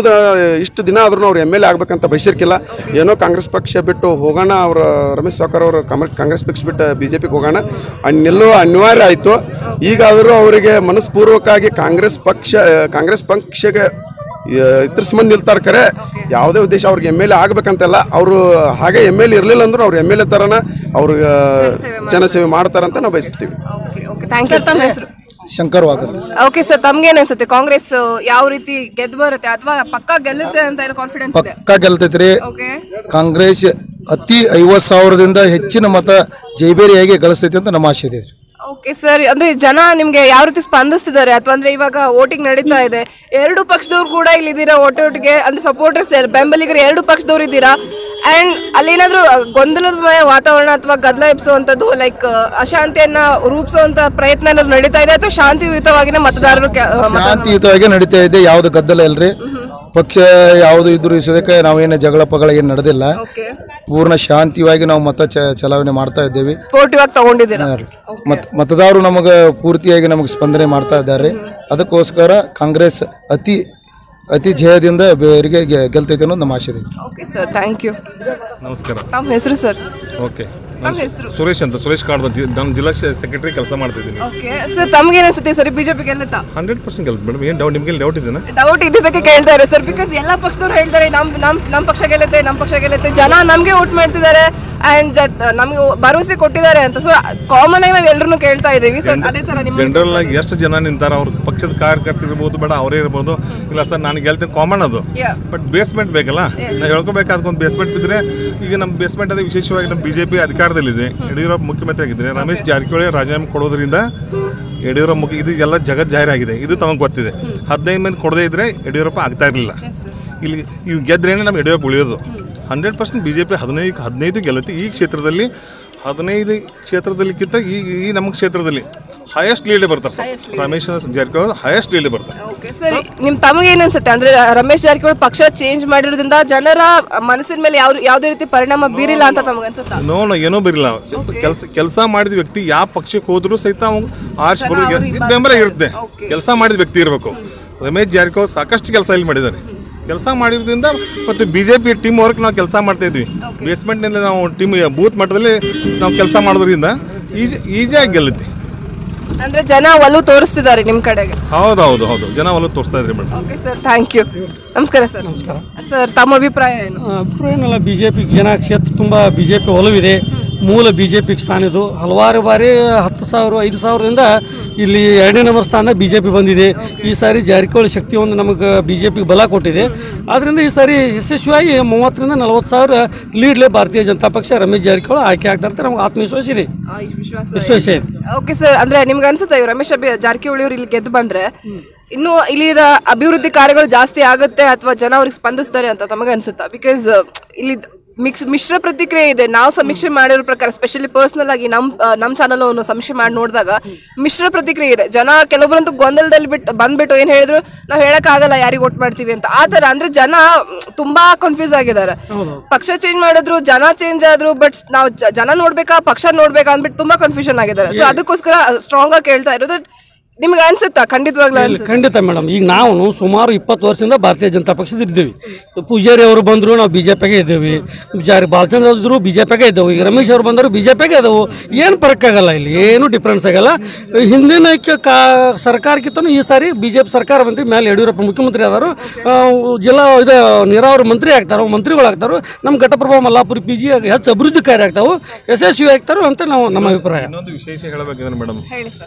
S11: ಇಷ್ಟು ದಿನ ಆದ್ರೂ ಅವ್ರು MLA ಆಗ್ಬೇಕಂತ ಬಯಸಿರ್ಕಿಲ್ಲ. ಏನೋ ಕಾಂಗ್ರೆಸ್ ಪಕ್ಷ ಬಿಟ್ಟು ಹೋಗೋಣ, ಅವರು ರಮೇಶ್ ಸಾವ್ಕಾರ್ ಅವರು ಕಾಂಗ್ರೆಸ್ ಪಕ್ಷ ಬಿಟ್ಟು BJPಗೆ ಹೋಗೋಣ ನಿಲ್ಲುವ ಅನಿವಾರ್ಯ ಆಯಿತು. ಈಗಾದರೂ ಅವರಿಗೆ ಮನಸ್ಪೂರ್ವಕವಾಗಿ ಕಾಂಗ್ರೆಸ್ ಪಕ್ಷಕ್ಕೆ ಇದ್ರ ಸಂಬಂಧ ನಿಲ್ತಾರೆ. ಖರೆ ಯಾವುದೇ ಉದ್ದೇಶ ಅವ್ರಿಗೆ MLA ಆಗ್ಬೇಕಂತಲ್ಲ, ಅವರು ಹಾಗೆ MLA ಇರಲಿಲ್ಲ ಅಂದ್ರೂ ಅವ್ರು MLA ತರನ ಅವ್ರಿಗೆ ಜನಸೇವೆ ಮಾಡ್ತಾರಂತ ನಾವು ಬಯಸ್ತೀವಿ.
S8: ಶಂಕರ್ ವಾಗಲ್.
S1: ಓಕೆ ಸರ್, ತಮ್ಗೇನ್ ಅನ್ಸುತ್ತೆ, ಕಾಂಗ್ರೆಸ್ ಯಾವ ರೀತಿ ಗೆದ್ದು ಬರುತ್ತೆ ಅಥವಾ ಪಕ್ಕಾ ಗೆಲ್ಲುತ್ತೆ ಅಂತ ಏನೋ ಕಾನ್ಫಿಡೆನ್ಸ್ ಇದೆ?
S8: ಪಕ್ಕಾ ಗೆಲ್ತೈತ್ರಿ. ಕಾಂಗ್ರೆಸ್ ಅತಿ 50,000ದಿಂದ ಹೆಚ್ಚಿನ ಮತ ಜೈಬೇರಿಯಾಗಿ ಗಳಿಸ್ತೈತಿ ಅಂತ ನಮ್ಮ ಆಶೆ ಇದೆ.
S1: ಓಕೆ ಸರ್, ಅಂದ್ರೆ ಜನ ನಿಮ್ಗೆ ಯಾವ ರೀತಿ ಸ್ಪಂದಿಸ್ತಿದ್ದಾರೆ, ಅಥವಾ ಅಂದ್ರೆ ಇವಾಗ ವೋಟಿಂಗ್ ನಡೀತಾ ಇದೆ, ಎರಡು ಪಕ್ಷದವ್ರು ಕೂಡ ಇಲ್ಲಿ ಇದ್ದೀರಾ, ಒಟ್ಟೊಟ್ಟಿಗೆ ಅಂದ್ರೆ ಸಪೋರ್ಟರ್ಸ್ ಬೆಂಬಲಿಗರು ಎರಡು ಪಕ್ಷದವ್ರು ಇದ್ದೀರಾ ಅಂಡ್ ಅಲ್ಲೇನಾದ್ರೂ ಗೊಂದಲಮಯ ವಾತಾವರಣ ಅಥವಾ ಗದ್ದಲ ಎಬ್ಸುವಂತದ್ದು ಲೈಕ್ ಅಶಾಂತಿಯನ್ನ ರೂಪಿಸುವಂತ ಪ್ರಯತ್ನ ಏನಾದ್ರು ನಡೀತಾ ಇದೆ ಅಥವಾ ಶಾಂತಿಯುತವಾಗಿನ ಮತದಾರರು?
S8: ಶಾಂತಿಯುತವಾಗಿ ನಡೀತಾ ಇದೆ, ಯಾವ್ದು ಗದ್ದಲ ಇಲ್ರಿ. ಪಕ್ಷ ಯಾವುದು ಇದ್ರು ಸದ್ಯಕ್ಕೆ ನಾವೇನು ಜಗಳ ಪಗಳ ಏನು ನಡೆದಿಲ್ಲ. ಪೂರ್ಣ ಶಾಂತಿಯಾಗಿ ನಾವು ಮತ ಚಲಾವಣೆ ಮಾಡ್ತಾ ಇದ್ದೇವೆ. ಮತದಾರರು ನಮಗೆ ಪೂರ್ತಿಯಾಗಿ ನಮಗೆ ಸ್ಪಂದನೆ ಮಾಡ್ತಾ ಇದ್ದಾರೆ. ಅದಕ್ಕೋಸ್ಕರ ಕಾಂಗ್ರೆಸ್ ಅತಿ
S12: ಅತಿ ಜಯದಿಂದ ಬೇರಿಗೆ ಗೆಲ್ತೈತೆ ಅನ್ನೋದು ನಮ್ಮ ಆಶೆ ಇದೆ.
S1: Okay sir, thank you.
S13: ನಮಸ್ಕಾರ.
S1: ನಮ್ಮ ಹೆಸರು ಸರ್?
S13: ಓಕೆ,
S1: ನಮ್ಮ ಹೆಸರು
S13: ಸುರೇಶ್ ಅಂತ, ಸುರೇಶ್ ಕಾಡ್ದ. ನಾನು ಜಿಲ್ಲಾ ಸೆಕ್ರೆಟರಿ ಕೆಲಸ ಮಾಡ್ತಿದ್ದೀನಿ.
S1: ಓಕೆ ಸರ್, ತಮ್ಗೆ ಏನು ಅನ್ಸುತ್ತೆ ಸರ್ ಬಿಜೆಪಿ ಗೆಲ್ಲುತ್ತಾ?
S13: 100% ಗೆಲ್ತು ಮೇಡಮ್. ಏನು ಡೌಟ್, ನಿಮಗೆ ಡೌಟ್ ಇದೆಯಾ?
S1: ಡೌಟ್ ಇದ್ದಕ್ಕೆ ಕೇಳ್ತಾರೆ ಸರ್, ಬಿಕಾಸ್ ಎಲ್ಲ ಪಕ್ಷದವ್ರು ಹೇಳ್ತಾರೆ ನಮ್ಮ ಪಕ್ಷ ಗೆಲ್ಲುತ್ತೆ, ಜನ ನಮಗೆ ವೋಟ್ ಮಾಡ್ತಿದ್ದಾರೆ ಅಂಡ್ ನಮಗೆ ಭರವಸೆ ಕೊಟ್ಟಿದ್ದಾರೆ ಅಂತ. ಸೊ ಕಾಮನ್ ಆಗಿ ನಾವು ಎಲ್ಲರೂ ಕೇಳ್ತಾ ಇದ್ದೀವಿ. ಸೊ ಅದೇ ತರ
S13: ಜನರಲ್ ಆಗಿ ಎಷ್ಟು ಜನ ನಿಂತಾರ, ಅವ್ರ ಪಕ್ಷದ ಕಾರ್ಯಕರ್ತರು ಇರ್ಬೋದು, ಬೇಡ ಅವರೇ ಇರ್ಬೋದು, ಇಲ್ಲ ಸರ್ ನಾನು ಗೆಲ್ತೀನಿ ಕಾಮನ್ ಅದು. ಬಟ್ ಬೇಸ್ಮೆಂಟ್ ಬೇಕಲ್ಲ, ನಾವು ಹೇಳ್ಕೋಬೇಕಾದ ಒಂದು ಬೇಸ್ಮೆಂಟ್ ಬಿದ್ದರೆ. ಈಗ ನಮ್ಮ ಬೇಸ್ಮೆಂಟ್ ಅದೇ ವಿಶೇಷವಾಗಿ ನಮ್ಮ ಬಿಜೆಪಿ ಅಧಿಕಾರದಲ್ಲಿದೆ. ಯಡಿಯೂರಪ್ಪ ಮುಖ್ಯಮಂತ್ರಿ ಆಗಿದ್ದಾರೆ. ರಮೇಶ್ ಜಾರಕಿಹೊಳಿ ರಾಜೀನಾಮೆ ಕೊಡೋದ್ರಿಂದ ಯಡಿಯೂರಪ್ಪ ಇದು ಎಲ್ಲ ಜಗತ್ ಜಾಹೀರಾಗಿದೆ. ಇದು ತಮಗೆ ಗೊತ್ತಿದೆ. 15 ಮಂದಿ ಕೊಡದೇ ಇದ್ರೆ ಯಡಿಯೂರಪ್ಪ ಆಗ್ತಾ ಇರಲಿಲ್ಲ. ಇಲ್ಲಿ ಇವು ಗೆದ್ರೇನೆ ನಮ್ಮ ಯಡಿಯೂರಪ್ಪ ಉಳಿಯೋದು. 100% ಬಿಜೆಪಿ 15 ಗೆಲ್ಲುತ್ತೆ. ಈ ಕ್ಷೇತ್ರದಲ್ಲಿ 15 ಕ್ಷೇತ್ರದಲ್ಲಿಕ್ಕಿಂತ ಈ ನಮ್ಮ ಕ್ಷೇತ್ರದಲ್ಲಿ ಹೈಯೆಸ್ಟ್ ಲೀಡ್ ಬರ್ತಾರೆ sir. Ramesh Jarkiholi highest lead ಬರ್ತಾರೆ.
S1: ಓಕೆ ಸರ್, ನಿಮ್ ತಮಗೆ ಏನ್ ಅನ್ಸುತ್ತೆ ಅಂದ್ರೆ ರಮೇಶ್ ಜಾರಕಿಹೊಳಿ ಪಕ್ಷ ಚೇಂಜ್ ಮಾಡಿರೋದ್ರಿಂದ ಜನರ ಮನಸ್ಸಿನ ಮೇಲೆ ಯಾವುದೇ ರೀತಿ ಪರಿಣಾಮ ಬೀರಿಲ್ಲ ಅಂತ ತಮಗೆ ಅನ್ಸುತ್ತಾ?
S13: ನೋ, ಏನೋ ಬೀರಿಲ್ಲ. ಕೆಲಸ ಮಾಡಿದ ವ್ಯಕ್ತಿ ಯಾವ ಪಕ್ಷಕ್ಕೆ ಹೋದ್ರು ಸಹಿತ ಆರ್ಸ್ ಬೆಂಬಲ ಇರುತ್ತೆ. ಕೆಲಸ ಮಾಡಿದ ವ್ಯಕ್ತಿ ಇರಬೇಕು. ರಮೇಶ್ ಜಾರಕಿಹೊಳಿ ಸಾಕಷ್ಟು ಕೆಲಸ ಇಲ್ಲಿ ಮಾಡಿದ್ದಾರೆ. ಕೆಲಸ ಮಾಡಿರೋದ್ರಿಂದ ಮತ್ತು ಬಿಜೆಪಿ ಟೀಮ್ ವರ್ಕ್ ನಾವು ಕೆಲಸ ಮಾಡ್ತಾ ಇದ್ವಿ. ಬೇಸ್ಮೆಂಟ್ನಿಂದ ನಾವು ಟೀಮ್ ಬೂತ್ ಮಟ್ಟದಲ್ಲಿ ನಾವು ಕೆಲಸ ಮಾಡೋದ್ರಿಂದ ಈಜಿಯಾಗಿ ಗೆಲ್ಲುತ್ತೆ.
S1: ಅಂದ್ರೆ ಜನ ಒಲವು ತೋರಿಸ್ತಿದ್ದಾರೆ ನಿಮ್ಮ ಕಡೆಗೆ?
S13: ಹೌದು, ಜನ ಒಲವು ತೋರಿಸ್ತಾ ಇದ್ರಿ madam.
S1: Okay sir, thank you. ನಮಸ್ಕಾರ ಸರ್.
S14: ನಮಸ್ಕಾರ
S1: ಸರ್, ತಮ್ಮ ಅಭಿಪ್ರಾಯ ಏನು?
S14: ಅಭಿಪ್ರಾಯ ಏನಲ್ಲ, ಬಿಜೆಪಿ ಜನ ಕ್ಷೇತ್ರ ತುಂಬ ಬಿಜೆಪಿ ಒಲವಿದೆ. ಮೂಲ ಬಿಜೆಪಿ ಸ್ಥಾನ ಇದು. ಹಲವಾರು ಬಾರಿ 10,000 5,000ದಿಂದ ಇಲ್ಲಿ 2ನೇ ನಂಬರ್ ಸ್ಥಾನ ಬಿಜೆಪಿ ಬಂದಿದೆ. ಈ ಸಾರಿ ಜಾರಕಿಹೊಳಿ ಶಕ್ತಿ ಒಂದು ನಮಗೆ ಬಿಜೆಪಿಗೆ ಬಲ ಕೊಟ್ಟಿದೆ. ಆದ್ರಿಂದ ಈ ಸಾರಿ ಯಶಸ್ವಿಯಾಗಿ 30,000ರಿಂದ 40,000 ಲೀಡ್ಲೆ ಭಾರತೀಯ ಜನತಾ ಪಕ್ಷ ರಮೇಶ್ ಜಾರಕಿಹೊಳಿ ಆಯ್ಕೆ ಆಗ್ತಾರೆ. ನಮ್ಗೆ ಆತ್ಮವಿಶ್ವಾಸ ಇದೆ, ವಿಶ್ವಾಸ ಇದೆ.
S1: ಓಕೆ ಸರ್, ಅಂದ್ರೆ ನಿಮ್ಗೆ ಅನ್ಸುತ್ತೆ ರಮೇಶ್ ಜಾರಕಿಹೊಳಿ ಅವರು ಇಲ್ಲಿ ಗೆದ್ದು ಬಂದ್ರೆ ಇನ್ನು ಇಲ್ಲಿನ ಅಭಿವೃದ್ಧಿ ಕಾರ್ಯಗಳು ಜಾಸ್ತಿ ಆಗುತ್ತೆ ಅಥವಾ ಜನ ಅವ್ರಿಗೆ ಸ್ಪಂದಿಸ್ತಾರೆ ಅಂತ ತಮಗೆ ಅನ್ಸುತ್ತಾ? ಬಿಕಾಸ್ ಇಲ್ಲಿ ಮಿಶ್ರ ಪ್ರತಿಕ್ರಿಯೆ ಇದೆ. ನಾವು ಸಮೀಕ್ಷೆ ಮಾಡಿರೋ ಪ್ರಕಾರ, ಸ್ಪೆಷಲಿ ಪರ್ಸನಲ್ ಆಗಿ ನಮ್ಮ ಚಾನಲ್ ಅನ್ನು ಸಮೀಕ್ಷೆ ಮಾಡಿ ನೋಡಿದಾಗ ಮಿಶ್ರ ಪ್ರತಿಕ್ರಿಯೆ ಇದೆ. ಜನ ಕೆಲವೊಬ್ಬರಂತೂ ಗೊಂದಲದಲ್ಲಿ ಬಂದ್ಬಿಟ್ಟು ಏನ್ ಹೇಳಿದ್ರು, ನಾವು ಹೇಳಕ್ ಆಗಲ್ಲ ಯಾರಿಗೆ ವೋಟ್ ಮಾಡ್ತೀವಿ ಅಂತ. ಆ ತರ ಅಂದ್ರೆ ಜನ ತುಂಬಾ ಕನ್ಫ್ಯೂಸ್ ಆಗಿದ್ದಾರೆ. ಪಕ್ಷ ಚೇಂಜ್ ಮಾಡಿದ್ರು, ಜನ ಚೇಂಜ್ ಆದ್ರು, ಬಟ್ ನಾವು ಜನ ನೋಡ್ಬೇಕಾ ಪಕ್ಷ ನೋಡ್ಬೇಕಾ ಅಂದ್ಬಿಟ್ಟು ತುಂಬಾ ಕನ್ಫ್ಯೂಷನ್ ಆಗಿದ್ದಾರೆ. ಸೊ ಅದಕ್ಕೋಸ್ಕರ ಸ್ಟ್ರಾಂಗ್ ಆಗಿ ಕೇಳ್ತಾ ಇರೋದು. ನಿಮ್ಗೆ ಅನ್ಸುತ್ತಾ?
S14: ಖಂಡಿತ ಮೇಡಮ್. ಈಗ ನಾವು ಸುಮಾರು 20 ವರ್ಷದಿಂದ ಭಾರತೀಯ ಜನತಾ ಪಕ್ಷದ ಇದ್ದೀವಿ. ಪೂಜಾರಿ ಅವರು ಬಂದ್ರು ನಾವು ಬಿಜೆಪಿಗೆ ಇದ್ದೇವೆ. ಬಾಲಚಂದ್ರ ಅವರು ಬಿಜೆಪಿಗೆ ಇದ್ದವು. ಈಗ ರಮೇಶ್ ಅವರು ಬಂದರು ಬಿಜೆಪಿಗೆ ಇದ್ದವು. ಏನು ಫರಕ್ ಆಗಲ್ಲ, ಇಲ್ಲಿ ಏನು ಡಿಫ್ರೆನ್ಸ್ ಆಗಲ್ಲ. ಹಿಂದಿನ ಸರ್ಕಾರಕ್ಕಿಂತ ಈ ಸಾರಿ ಬಿಜೆಪಿ ಸರ್ಕಾರ ಬಂದು ಮೇಲೆ ಯಡಿಯೂರಪ್ಪ ಮುಖ್ಯಮಂತ್ರಿ ಆದರು. ಜಿಲ್ಲಾ ಇದು ನೀರಾವರಿ ಮಂತ್ರಿ ಆಗ್ತಾರೋ, ಮಂತ್ರಿಗಳಾಗ್ತಾರೋ. ನಮ್ಮ ಘಟಪ್ರಭಾ ಮಲ್ಲಾಪುರ PG ಹೆಚ್ಚು ಅಭಿವೃದ್ಧಿ ಕಾರ್ಯ ಆಗ್ತಾವೆ, ಯಶಸ್ವಿ ಆಗ್ತಾರೋ ಅಂತ ನಮ್ಮ ಅಭಿಪ್ರಾಯ.
S13: ಇನ್ನೊಂದು ವಿಶೇಷ ಹೇಳಬೇಕಿದ್ರೆ ಮೇಡಮ್,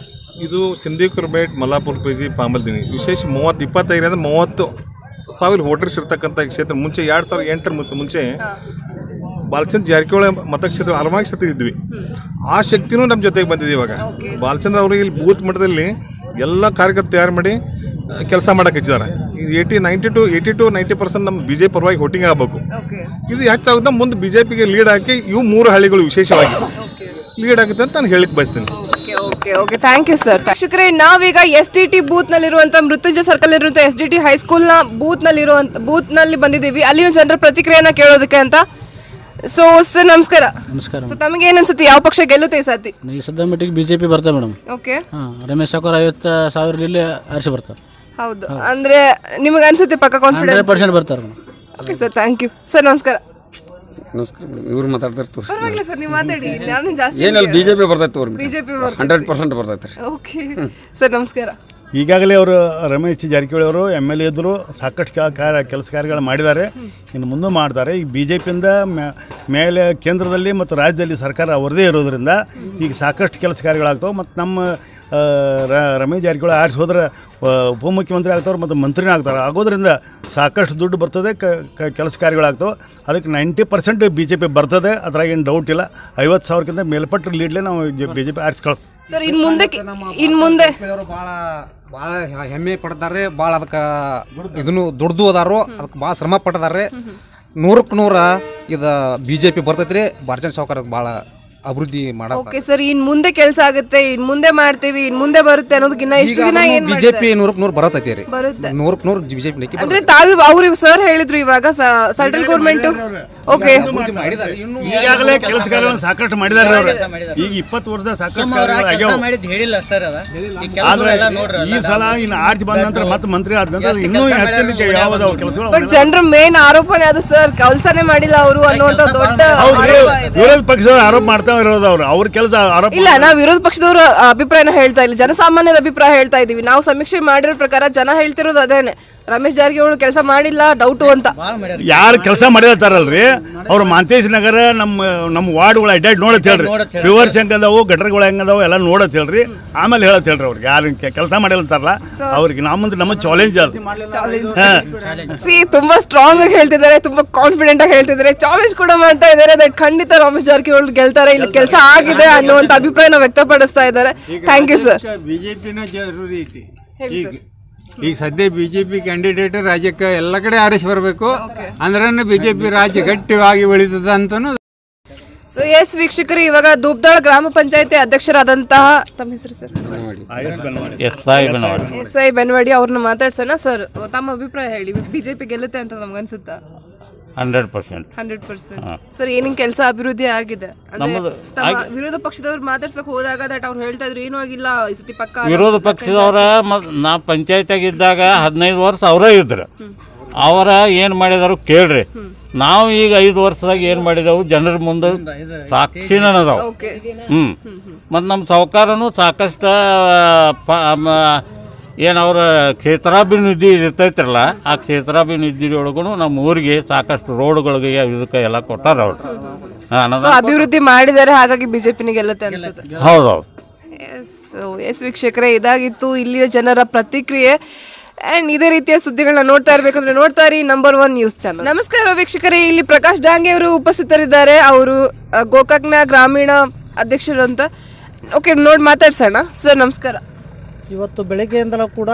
S13: ಇದು ಸಿಂಧಿಕುರ್ಬೇಟ್ ಮಲ್ಲಾಪುರ PG ಪಾಂಬಲ್ದಿನಿ ವಿಶೇಷ 25,000 30,000 ವೋಟರ್ಸ್ ಇರ್ತಕ್ಕಂಥ ಕ್ಷೇತ್ರ. ಮುಂಚೆ 2008 ಮುಂಚೆ ಬಾಲಚಂದ್ರ ಜಾರಕಿಹೊಳಿ ಮತಕ್ಷೇತ್ರ ಹಲವಾರು ಕ್ಷೇತ್ರ ಇದ್ವಿ. ಆ ಶಕ್ತಿನೂ ನಮ್ಮ ಜೊತೆಗೆ ಬಂದಿದೆ. ಇವಾಗ ಬಾಲಚಂದ್ರ ಅವರು ಇಲ್ಲಿ ಬೂತ್ ಮಟ್ಟದಲ್ಲಿ ಎಲ್ಲ ಕಾರ್ಯಕರ್ತ ತಯಾರು ಮಾಡಿ ಕೆಲಸ ಮಾಡಕ್ಕೆ ಹಚ್ಚಿದ್ದಾರೆ. 80-90% ನಮ್ಮ ಬಿಜೆಪಿ ಪರವಾಗಿ ವೋಟಿಂಗ್ ಆಗಬೇಕು. ಇದು ಹೆಚ್ಚಾಗುತ್ತೆ ಮುಂದೆ ಬಿಜೆಪಿಗೆ ಲೀಡ್ ಹಾಕಿ ಇವು 3 ಹಳ್ಳಿಗಳು ವಿಶೇಷವಾಗಿ ಲೀಡ್ ಆಗುತ್ತೆ ಅಂತ ನಾನು ಹೇಳಿಕ್ ಬಯಸ್ತೀನಿ.
S1: Okay, thank you sir. ಶಿಕ್ಷಕರೇ, ನಾವೀಗ SDT ಬೂತ್ ನಲ್ಲಿರುವಂತ ಮೃತ್ಯುಂಜಯ ಸರ್ಕಲ್ ಇರುವಂತ SDT ಹೈಸ್ಕೂಲ್ ನ ಬೂತ್ ನಲ್ಲಿ ಬಂದಿದ್ದೀವಿ. ಅಲ್ಲಿನ ಜನರ ಪ್ರತಿಕ್ರಿಯೆಯನ್ನ ಕೇಳೋದಕ್ಕೆ ಅಂತ. ಸೊ ಸರ್, ನಮಸ್ಕಾರ. ಸೊ ತಮಗೆ ಏನ್ ಅನ್ಸುತ್ತೆ, ಯಾವ ಪಕ್ಷ ಗೆಲ್ಲುತ್ತೆ ಈ ಸರ್ತಿ?
S15: ಈ ಸದ್ಯ ಮಟ್ಟಿಗೆ ಬಿಜೆಪಿ ಬರ್ತಾರೆ ಮೇಡಮ್.
S1: ಓಕೆ,
S15: ರಮೇಶ್ ಸಾಕೋರ್ 50,000 ಇಲ್ಲಿ ಆರಿಸಿ ಬರ್ತಾರೆ.
S1: ಹೌದು, ಅಂದ್ರೆ ನಿಮಗೆ ಅನ್ಸುತ್ತೆ ಪಕ್ಕ ಕಾನ್ಫಿಡೆನ್ಸ್
S15: 100% ಬರ್ತಾರೆ.
S1: Okay sir, thank you sir. ನಮಸ್ಕಾರ.
S16: ನಮಸ್ಕಾರ ಮೇಡಮ್. ಇವ್ರು ಮಾತಾಡ್ತಾರೆ
S1: ಪರವಾಗಿಲ್ಲ ಸರ್, ನೀವು ಮಾತಾಡಿ. ನಾನು ಜಾಸ್ತಿ
S16: ಏನಲ್ಲಿ ಬಿಜೆಪಿ ಬರ್ತೈತೆ.
S1: ಬಿಜೆಪಿ
S16: 100% ಬರ್ತೈತೆ.
S1: ಓಕೆ ಸರ್, ನಮಸ್ಕಾರ.
S17: ಈಗಾಗಲೇ ಅವರು ರಮೇಶ್ ಜಾರಕಿಹೊಳಿ ಅವರು MLA ಇದ್ದರು, ಸಾಕಷ್ಟು ಕೆಲಸ ಕಾರ್ಯಗಳು ಮಾಡಿದ್ದಾರೆ, ಇನ್ನು ಮುಂದೆ ಮಾಡ್ತಾರೆ. ಈಗ BJPಯಿಂದ ಮೇಲೆ ಕೇಂದ್ರದಲ್ಲಿ ಮತ್ತು ರಾಜ್ಯದಲ್ಲಿ ಸರ್ಕಾರ ಅವರದೇ ಇರೋದ್ರಿಂದ ಈಗ ಸಾಕಷ್ಟು ಕೆಲಸ ಕಾರ್ಯಗಳಾಗ್ತವೆ. ಮತ್ತು ನಮ್ಮ ರಮೇಶ್ ಜಾರಕಿಹೊಳಿ ಆರಿಸಿ ಹೋದ್ರೆ ಉಪಮುಖ್ಯಮಂತ್ರಿ ಆಗ್ತವ್ರು ಮತ್ತು ಮಂತ್ರಿನೂ ಆಗ್ತಾರೆ. ಆಗೋದ್ರಿಂದ ಸಾಕಷ್ಟು ದುಡ್ಡು ಬರ್ತದೆ, ಕೆಲಸ ಕಾರ್ಯಗಳಾಗ್ತವೆ. ಅದಕ್ಕೆ 90% BJP ಬರ್ತದೆ, ಅದ್ರಾಗ ಏನು ಡೌಟ್ ಇಲ್ಲ. 50,000ಕ್ಕಿಂತ ಮೇಲ್ಪಟ್ಟು ಲೀಡ್ಲೇ ನಾವು BJP ಆರಿಸಿ ಕಳಿಸ್ತೀವಿ
S1: ಸರ್. ಇನ್ನು ಮುಂದೆ
S10: ಭಾಳ ಹೆಮ್ಮೆ ಪಡ್ತಾರೆ, ಭಾಳ ಅದಕ್ಕೆ ಇದನ್ನು ದುಡ್ದು ಅದಾರು, ಅದಕ್ಕೆ ಭಾಳ ಶ್ರಮ ಪಟ್ಟಿದ್ದಾರೆ. 100% ಇದು BJP ಬರ್ತೈತೆ ರೀ. ಭಾರತೀಯ ಸಾವುಕಾರ ಭಾಳ ಅಭಿವೃದ್ಧಿ ಮಾಡೋ
S1: ಓಕೆ ಸರ್, ಇನ್ ಮುಂದೆ ಕೆಲಸ ಆಗುತ್ತೆ, ಇನ್ ಮುಂದೆ ಮಾಡ್ತೀವಿ, ಇನ್ ಮುಂದೆ ಬರುತ್ತೆ ಅನ್ನೋದಕ್ಕಿನ್ನ ಇಷ್ಟು ದಿನ ಏನ್
S10: ಬಿಜೆಪಿ 100% ಬರತೈತಿ ರೀ,
S1: ಬರುತ್ತೆ
S10: 100% ಬಿಜೆಪಿ
S1: ಅಂದ್ರೆ ಅವ್ರು ಸರ್ ಹೇಳಿದ್ರು ಇವಾಗ ಸೆಂಟ್ರಲ್ ಗೌರ್ಮೆಂಟ್ ಓಕೆ
S17: ಈಗಾಗಲೇ ಕೆಲಸ ಕಾರ್ಯಗಳನ್ನು ಸಾಕಷ್ಟು ಮಾಡಿದ್ದಾರೆ ಅವರು. ಈಗ 20 ವರ್ಷದ ಸಾಕಷ್ಟು ಕಾರ್ಯಗಳು ಆಗ್ಯಾವ. ಆದ್ರೆ ಈ ಸಲ ಇನ್ನು ಆರ್ಜ್ ಬಂದ ನಂತರ ಮತ್ತೆ ಮಂತ್ರಿ ಆದ ನಂತರ ಇನ್ನೂ ಹೆಚ್ಚಿನ ಯಾವ್ದಾವ ಕೆಲಸಗಳು.
S1: ಬಟ್ ಜನರ ಮೇನ್ ಆರೋಪನೆ ಅದು ಸರ್, ಕೆಲಸನೇ ಮಾಡಿಲ್ಲ ಅವರು ಅನ್ನುವಂತ ದೊಡ್ಡ
S17: ವಿರೋಧ ಪಕ್ಷದವರು ಆರೋಪ ಮಾಡ್ತಾ ಇರೋದು ಅವ್ರ ಕೆಲಸ ಆರೋಪ
S1: ಇಲ್ಲ. ನಾವು ವಿರೋಧ ಪಕ್ಷದವರ ಅಭಿಪ್ರಾಯನ ಹೇಳ್ತಾ ಇಲ್ಲ, ಜನಸಾಮಾನ್ಯರ ಅಭಿಪ್ರಾಯ ಹೇಳ್ತಾ ಇದೀವಿ. ನಾವು ಸಮೀಕ್ಷೆ ಮಾಡಿರೋ ಪ್ರಕಾರ ಜನ ಹೇಳ್ತಿರೋದು ಅದೇನೆ, ರಮೇಶ್ ಜಾರಕಿಹೊಳಿ ಕೆಲಸ ಮಾಡಿಲ್ಲ ಡೌಟು ಅಂತ.
S17: ಯಾರು ಕೆಲಸ ಮಾಡಿರ್ತಾರಲ್ರಿ ಅವ್ರು ಮಾಂತೇಶ್ ನಗರ ನಮ್ಮ ವಾರ್ಡ್ಗಳು ಅಡ್ಡಾಡಿ ನೋಡತ್ ಹೇಳ್ರಿ, ರಿವರ್ಸ್ ಹೆಂಗದಾವು ಗಟರ್ಗಳು ಹೆಂಗದಾವು ಎಲ್ಲ ನೋಡತ್ ಹೇಳ್ರಿ, ಆಮೇಲೆ ಹೇಳತ್ ಹೇಳ್ರಿ. ಅವ್ರಿಗೆ ಯಾರು ಕೆಲಸ ಮಾಡಿರ್ತಾರಲ್ಲ ಅವ್ರಿಗೆ ನಮ್ಮ ಚಾಲೆಂಜ್ ಅದು.
S1: ತುಂಬಾ ಸ್ಟ್ರಾಂಗ್ ಆಗಿ ಹೇಳ್ತಿದ್ದಾರೆ, ತುಂಬಾ ಕಾನ್ಫಿಡೆಂಟ್ ಆಗಿ ಹೇಳ್ತಿದ್ದಾರೆ, ಚಾಲೆಂಜ್ ಕೂಡ ಮಾಡ್ತಾ ಇದ್ದಾರೆ. ದಟ್ ಖಂಡಿತ ರಮೇಶ್ ಜಾರಕಿಹೊಳಿ ಗೆಲ್ತಾರೆ, ಇಲ್ಲಿ ಕೆಲಸ ಆಗಿದೆ ಅನ್ನುವಂತ ಅಭಿಪ್ರಾಯನ ವ್ಯಕ್ತಪಡಿಸ್ತಾ ಇದ್ದಾರೆ. Thank you sir.
S18: ಬಿಜೆಪಿನ ಜರೂರಿ ಐತಿ. ಈಗ ಸದ್ಯ ಬಿಜೆಪಿ ಕ್ಯಾಂಡಿಡೇಟ್ ರಾಜ್ಯಕ್ಕೆ ಎಲ್ಲ ಕಡೆ ಆರಿಸಿ ಬರಬೇಕು ಅಂದ್ರೆ ಬಿಜೆಪಿ ರಾಜ್ಯ ಗಟ್ಟಿಯಾಗಿ ಬೆಳೀತದ ಅಂತಾನು.
S1: ಸೊ ಎಸ್ ವೀಕ್ಷಕರು, ಇವಾಗ ದೂಪ್ದಾಳ ಗ್ರಾಮ ಪಂಚಾಯತಿ ಅಧ್ಯಕ್ಷರಾದಂತಹ ತಮ್ಮ ಹೆಸರು ಸರ್? ಎಸ್ ಐ ಬೆನ್ವಾಡಿ ಅವ್ರನ್ನ ಮಾತಾಡ್ಸೋಣ. ಸರ್, ತಮ್ಮ ಅಭಿಪ್ರಾಯ ಹೇಳಿ, ಬಿಜೆಪಿ ಗೆಲ್ಲುತ್ತೆ ಅಂತ ನಮ್ಗೆ ಅನ್ಸುತ್ತಾ?
S19: 100%.
S1: ಸರ್, ಏನಿನ್ ಕೆಲಸ ಅಭಿವೃದ್ಧಿ ಆಗಿದೆ? ವಿರೋಧ ಪಕ್ಷದವ್ರು ಮಾತಾಡ್ಸಕ್ ಹೋದಾಗ ದಟ್ ಅವ್ರು ಹೇಳ್ತಾ ಇದ್ರು ಏನೂ ಆಗಿಲ್ಲ ಈ ಸತಿ ಪಕ್ಕ.
S19: ವಿರೋಧ ಪಕ್ಷದವರ ನಾ ಪಂಚಾಯತಿಯಾಗಿದ್ದಾಗ 15 ವರ್ಷ ಅವರೇ ಇದ್ರು, ಅವರ ಏನು ಮಾಡಿದಾರು ಕೇಳ್ರಿ. ನಾವು ಈಗ 5 ವರ್ಷದಾಗ ಏನು ಮಾಡಿದೆವು ಜನರ ಮುಂದೆ ಸಾಕ್ಷಿನ ಅದಾವ. ಮತ್ತು ನಮ್ಮ ಸಾಹುಕಾರನು ಸಾಕಷ್ಟು ಏನು ಅವ್ರ ಕ್ಷೇತ್ರಾಭಿವೃದ್ಧಿ ಇರ್ತೈತ್ರಲ್ಲ, ಆ ಕ್ಷೇತ್ರಾಭಿವೃದ್ಧಿ ಒಳಗೂ ನಮ್ಮ ಊರಿಗೆ ಸಾಕಷ್ಟು ರೋಡ್ಗಳಿಗೆ ಇದಕ್ಕೆ ಎಲ್ಲ ಕೊಟ್ಟಾರ ಅವ್ರು.
S1: ಅಭಿವೃದ್ಧಿ ಮಾಡಿದ್ದಾರೆ, ಹಾಗಾಗಿ ಬಿಜೆಪಿನ ಗೆಲ್ಲುತ್ತೆ ಅನ್ಸುತ್ತೆ.
S19: ಹೌದೌದು.
S1: ಎಸ್ ವೀಕ್ಷಕರೇ, ಇದಾಗಿತ್ತು ಇಲ್ಲಿನ ಜನರ ಪ್ರತಿಕ್ರಿಯೆ. ಅಂಡ್ ಇದೇ ರೀತಿಯ ಸುದ್ದಿಗಳನ್ನ ನೋಡ್ತಾ ಇರ್ಬೇಕಂದ್ರೆ ನೋಡ್ತಾ ಇರಿ ನಂಬರ್ 1 ನ್ಯೂಸ್ ಚಾನಲ್. ನಮಸ್ಕಾರ ವೀಕ್ಷಕರೇ, ಇಲ್ಲಿ ಪ್ರಕಾಶ್ ಡಾಂಗೆ ಅವರು ಉಪಸ್ಥಿತರಿದ್ದಾರೆ. ಅವರು ಗೋಕಾಕ್ನ ಗ್ರಾಮೀಣ ಅಧ್ಯಕ್ಷರು ಅಂತ. ಓಕೆ, ನೋಡಿ ಮಾತಾಡ್ಸೋಣ. ಸರ್ ನಮಸ್ಕಾರ.
S20: ಇವತ್ತು ಬೆಳಗ್ಗೆಯಿಂದಲೂ ಕೂಡ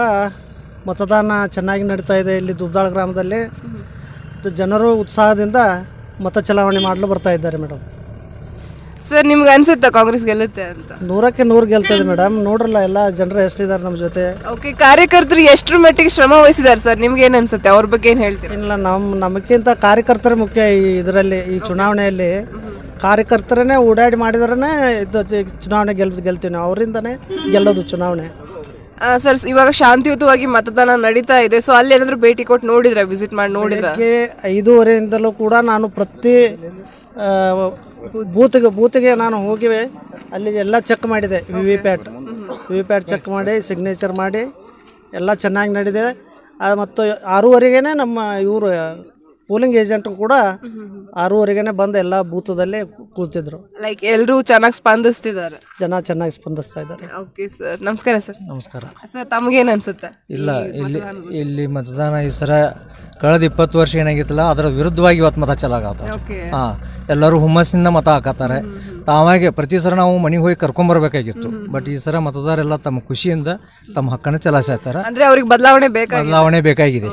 S20: ಮತದಾನ ಚೆನ್ನಾಗಿ ನಡೀತಾ ಇದೆ ಇಲ್ಲಿ ದುಬ್ದಾಳ ಗ್ರಾಮದಲ್ಲಿ. ಜನರು ಉತ್ಸಾಹದಿಂದ ಮತ ಚಲಾವಣೆ ಮಾಡಲು ಬರ್ತಾ ಇದ್ದಾರೆ ಮೇಡಮ್.
S1: ಸರ್, ನಿಮ್ಗೆ ಅನ್ಸುತ್ತಾ ಕಾಂಗ್ರೆಸ್ ಗೆಲ್ಲುತ್ತೆ ಅಂತ?
S20: 100ಕ್ಕೆ 100 ಗೆಲ್ತದೆ ಮೇಡಮ್. ನೋಡ್ರಲ್ಲ ಎಲ್ಲ ಜನರು ಎಷ್ಟಿದ್ದಾರೆ ನಮ್ಮ ಜೊತೆ.
S1: ಓಕೆ, ಕಾರ್ಯಕರ್ತರು ಎಷ್ಟರ ಮಟ್ಟಿಗೆ ಶ್ರಮ ವಹಿಸಿದ್ದಾರೆ ಸರ್? ನಿಮ್ಗೆ ಏನು ಅನ್ಸುತ್ತೆ, ಅವ್ರ ಬಗ್ಗೆ ಏನು ಹೇಳ್ತೀರಿ?
S20: ಇಲ್ಲ, ನಮಗಿಂತ ಕಾರ್ಯಕರ್ತರೇ ಮುಖ್ಯ ಈ ಇದರಲ್ಲಿ, ಈ ಚುನಾವಣೆಯಲ್ಲಿ. ಕಾರ್ಯಕರ್ತರನ್ನೇ ಓಡಾಡಿ ಮಾಡಿದ್ರೇ ಇದು ಚುನಾವಣೆ ಗೆಲ್ತೀವಿ ನಾವು, ಅವರಿಂದನೇ ಗೆಲ್ಲೋದು ಚುನಾವಣೆ.
S1: ಸರ್, ಇವಾಗ ಶಾಂತಿಯುತವಾಗಿ ಮತದಾನ ನಡೀತಾ ಇದೆ. ಸೊ ಅಲ್ಲಿ ಏನಾದರೂ ಭೇಟಿ ಕೊಟ್ಟು ನೋಡಿದ್ರೆ, ವಿಸಿಟ್ ಮಾಡಿ ನೋಡಿದ್ರೆ?
S20: 5:30ಯಿಂದಲೂ ಕೂಡ ನಾನು ಪ್ರತಿ ಬೂತ್ಗೆ ನಾನು ಹೋಗಿವೆ, ಅಲ್ಲಿ ಎಲ್ಲ ಚೆಕ್ ಮಾಡಿದೆ. ವಿ ವಿ ಪ್ಯಾಟ್ ಚೆಕ್ ಮಾಡಿ ಸಿಗ್ನೇಚರ್ ಮಾಡಿ ಎಲ್ಲ ಚೆನ್ನಾಗಿ ನಡೆದಿದೆ. ಮತ್ತು 6:30ಗೆ ನಮ್ಮ ಇವರು ಪೋಲಿಂಗ್ ಏಜೆಂಟ್ ಕೂಡ 6:30ಗೆ ಬಂದು ಎಲ್ಲ ಬೂತದಲ್ಲಿ ಕೂತಿದ್ರು.
S1: ಲೈಕ್ ಎಲ್ಲರೂ ಚೆನ್ನಾಗಿ ಸ್ಪಂದಿಸ್ತಿದ್ದಾರೆ,
S20: ಜನ ಚೆನ್ನಾಗಿ ಸ್ಪಂದಿಸ್ತಾ ಇದ್ದಾರೆ.
S1: ಓಕೆ ಸರ್, ನಮಸ್ಕಾರ ಸರ್.
S21: ನಮಸ್ಕಾರ
S1: ಸರ್, ತಮಗೇನು ಅನ್ಸುತ್ತೆ?
S21: ಇಲ್ಲ, ಇಲ್ಲಿ ಮತದಾನ ಈ ಸರ ಕಳೆದ 20 ವರ್ಷ ಏನಾಗಿತ್ತಲ್ಲ ಅದರ ವಿರುದ್ಧವಾಗಿ ಇವತ್ತು ಮತ ಚಲಾಗತ್ತ. ಹಾಂ, ಎಲ್ಲರೂ ಹುಮ್ಮಸ್ಸಿಂದ ಮತ ಹಾಕತ್ತಾರೆ. ತಾವಾಗೆ ಪ್ರತಿ ಸಲ ನಾವು ಮನೆಗೆ ಹೋಗಿ ಕರ್ಕೊಂಬರ್ಬೇಕಾಗಿತ್ತು, ಬಟ್ ಈ ಸರ ಮತದಾರೆಲ್ಲ ತಮ್ಮ ಖುಷಿಯಿಂದ ತಮ್ಮ ಹಕ್ಕನ್ನು ಚಲಾಯಿಸ್ತಾರೆ.
S1: ಅಂದ್ರೆ ಅವ್ರಿಗೆ ಬದಲಾವಣೆ
S21: ಬೇಕಾಗಿದೆ.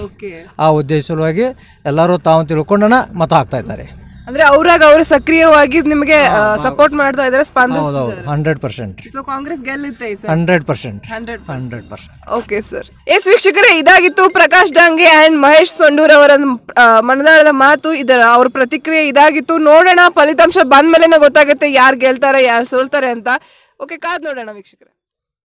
S21: ಆ ಉದ್ದೇಶವಾಗಿ ಎಲ್ಲರೂ ತಾವು ತಿಳ್ಕೊಂಡನ ಮತ ಹಾಕ್ತಾ ಇದ್ದಾರೆ.
S1: ಅಂದ್ರೆ ಅವರು ಸಕ್ರಿಯವಾಗಿ ನಿಮಗೆ ಸಪೋರ್ಟ್ ಮಾಡ್ತಾ ಇದ್ದಾರೆ, ಸ್ಪಂದಿಸ್ತಾರೆ.
S21: 100%.
S1: ಸೊ ಕಾಂಗ್ರೆಸ್ ಗೆಲ್ಲುತ್ತೆ ಈ ಸಲ?
S21: 100%.
S1: Okay sir. ಎಸ್ ವೀಕ್ಷಕರೇ, ಇದಾಗಿತ್ತು ಪ್ರಕಾಶ್ ಡಾಂಗೆ ಅಂಡ್ ಮಹೇಶ್ ಸೊಂಡೂರ್ ಅವರ ಮನದಾಳದ ಮಾತು. ಅವ್ರ ಪ್ರತಿಕ್ರಿಯೆ ಇದಾಗಿತ್ತು. ನೋಡೋಣ, ಫಲಿತಾಂಶ ಬಂದ ಮೇಲೆ ಗೊತ್ತಾಗುತ್ತೆ ಯಾರು ಗೆಲ್ತಾರೆ ಯಾರು ಸೋಲ್ತಾರೆ ಅಂತ. ಓಕೆ, ಕಾದ್ ನೋಡೋಣ ವೀಕ್ಷಕರೇ.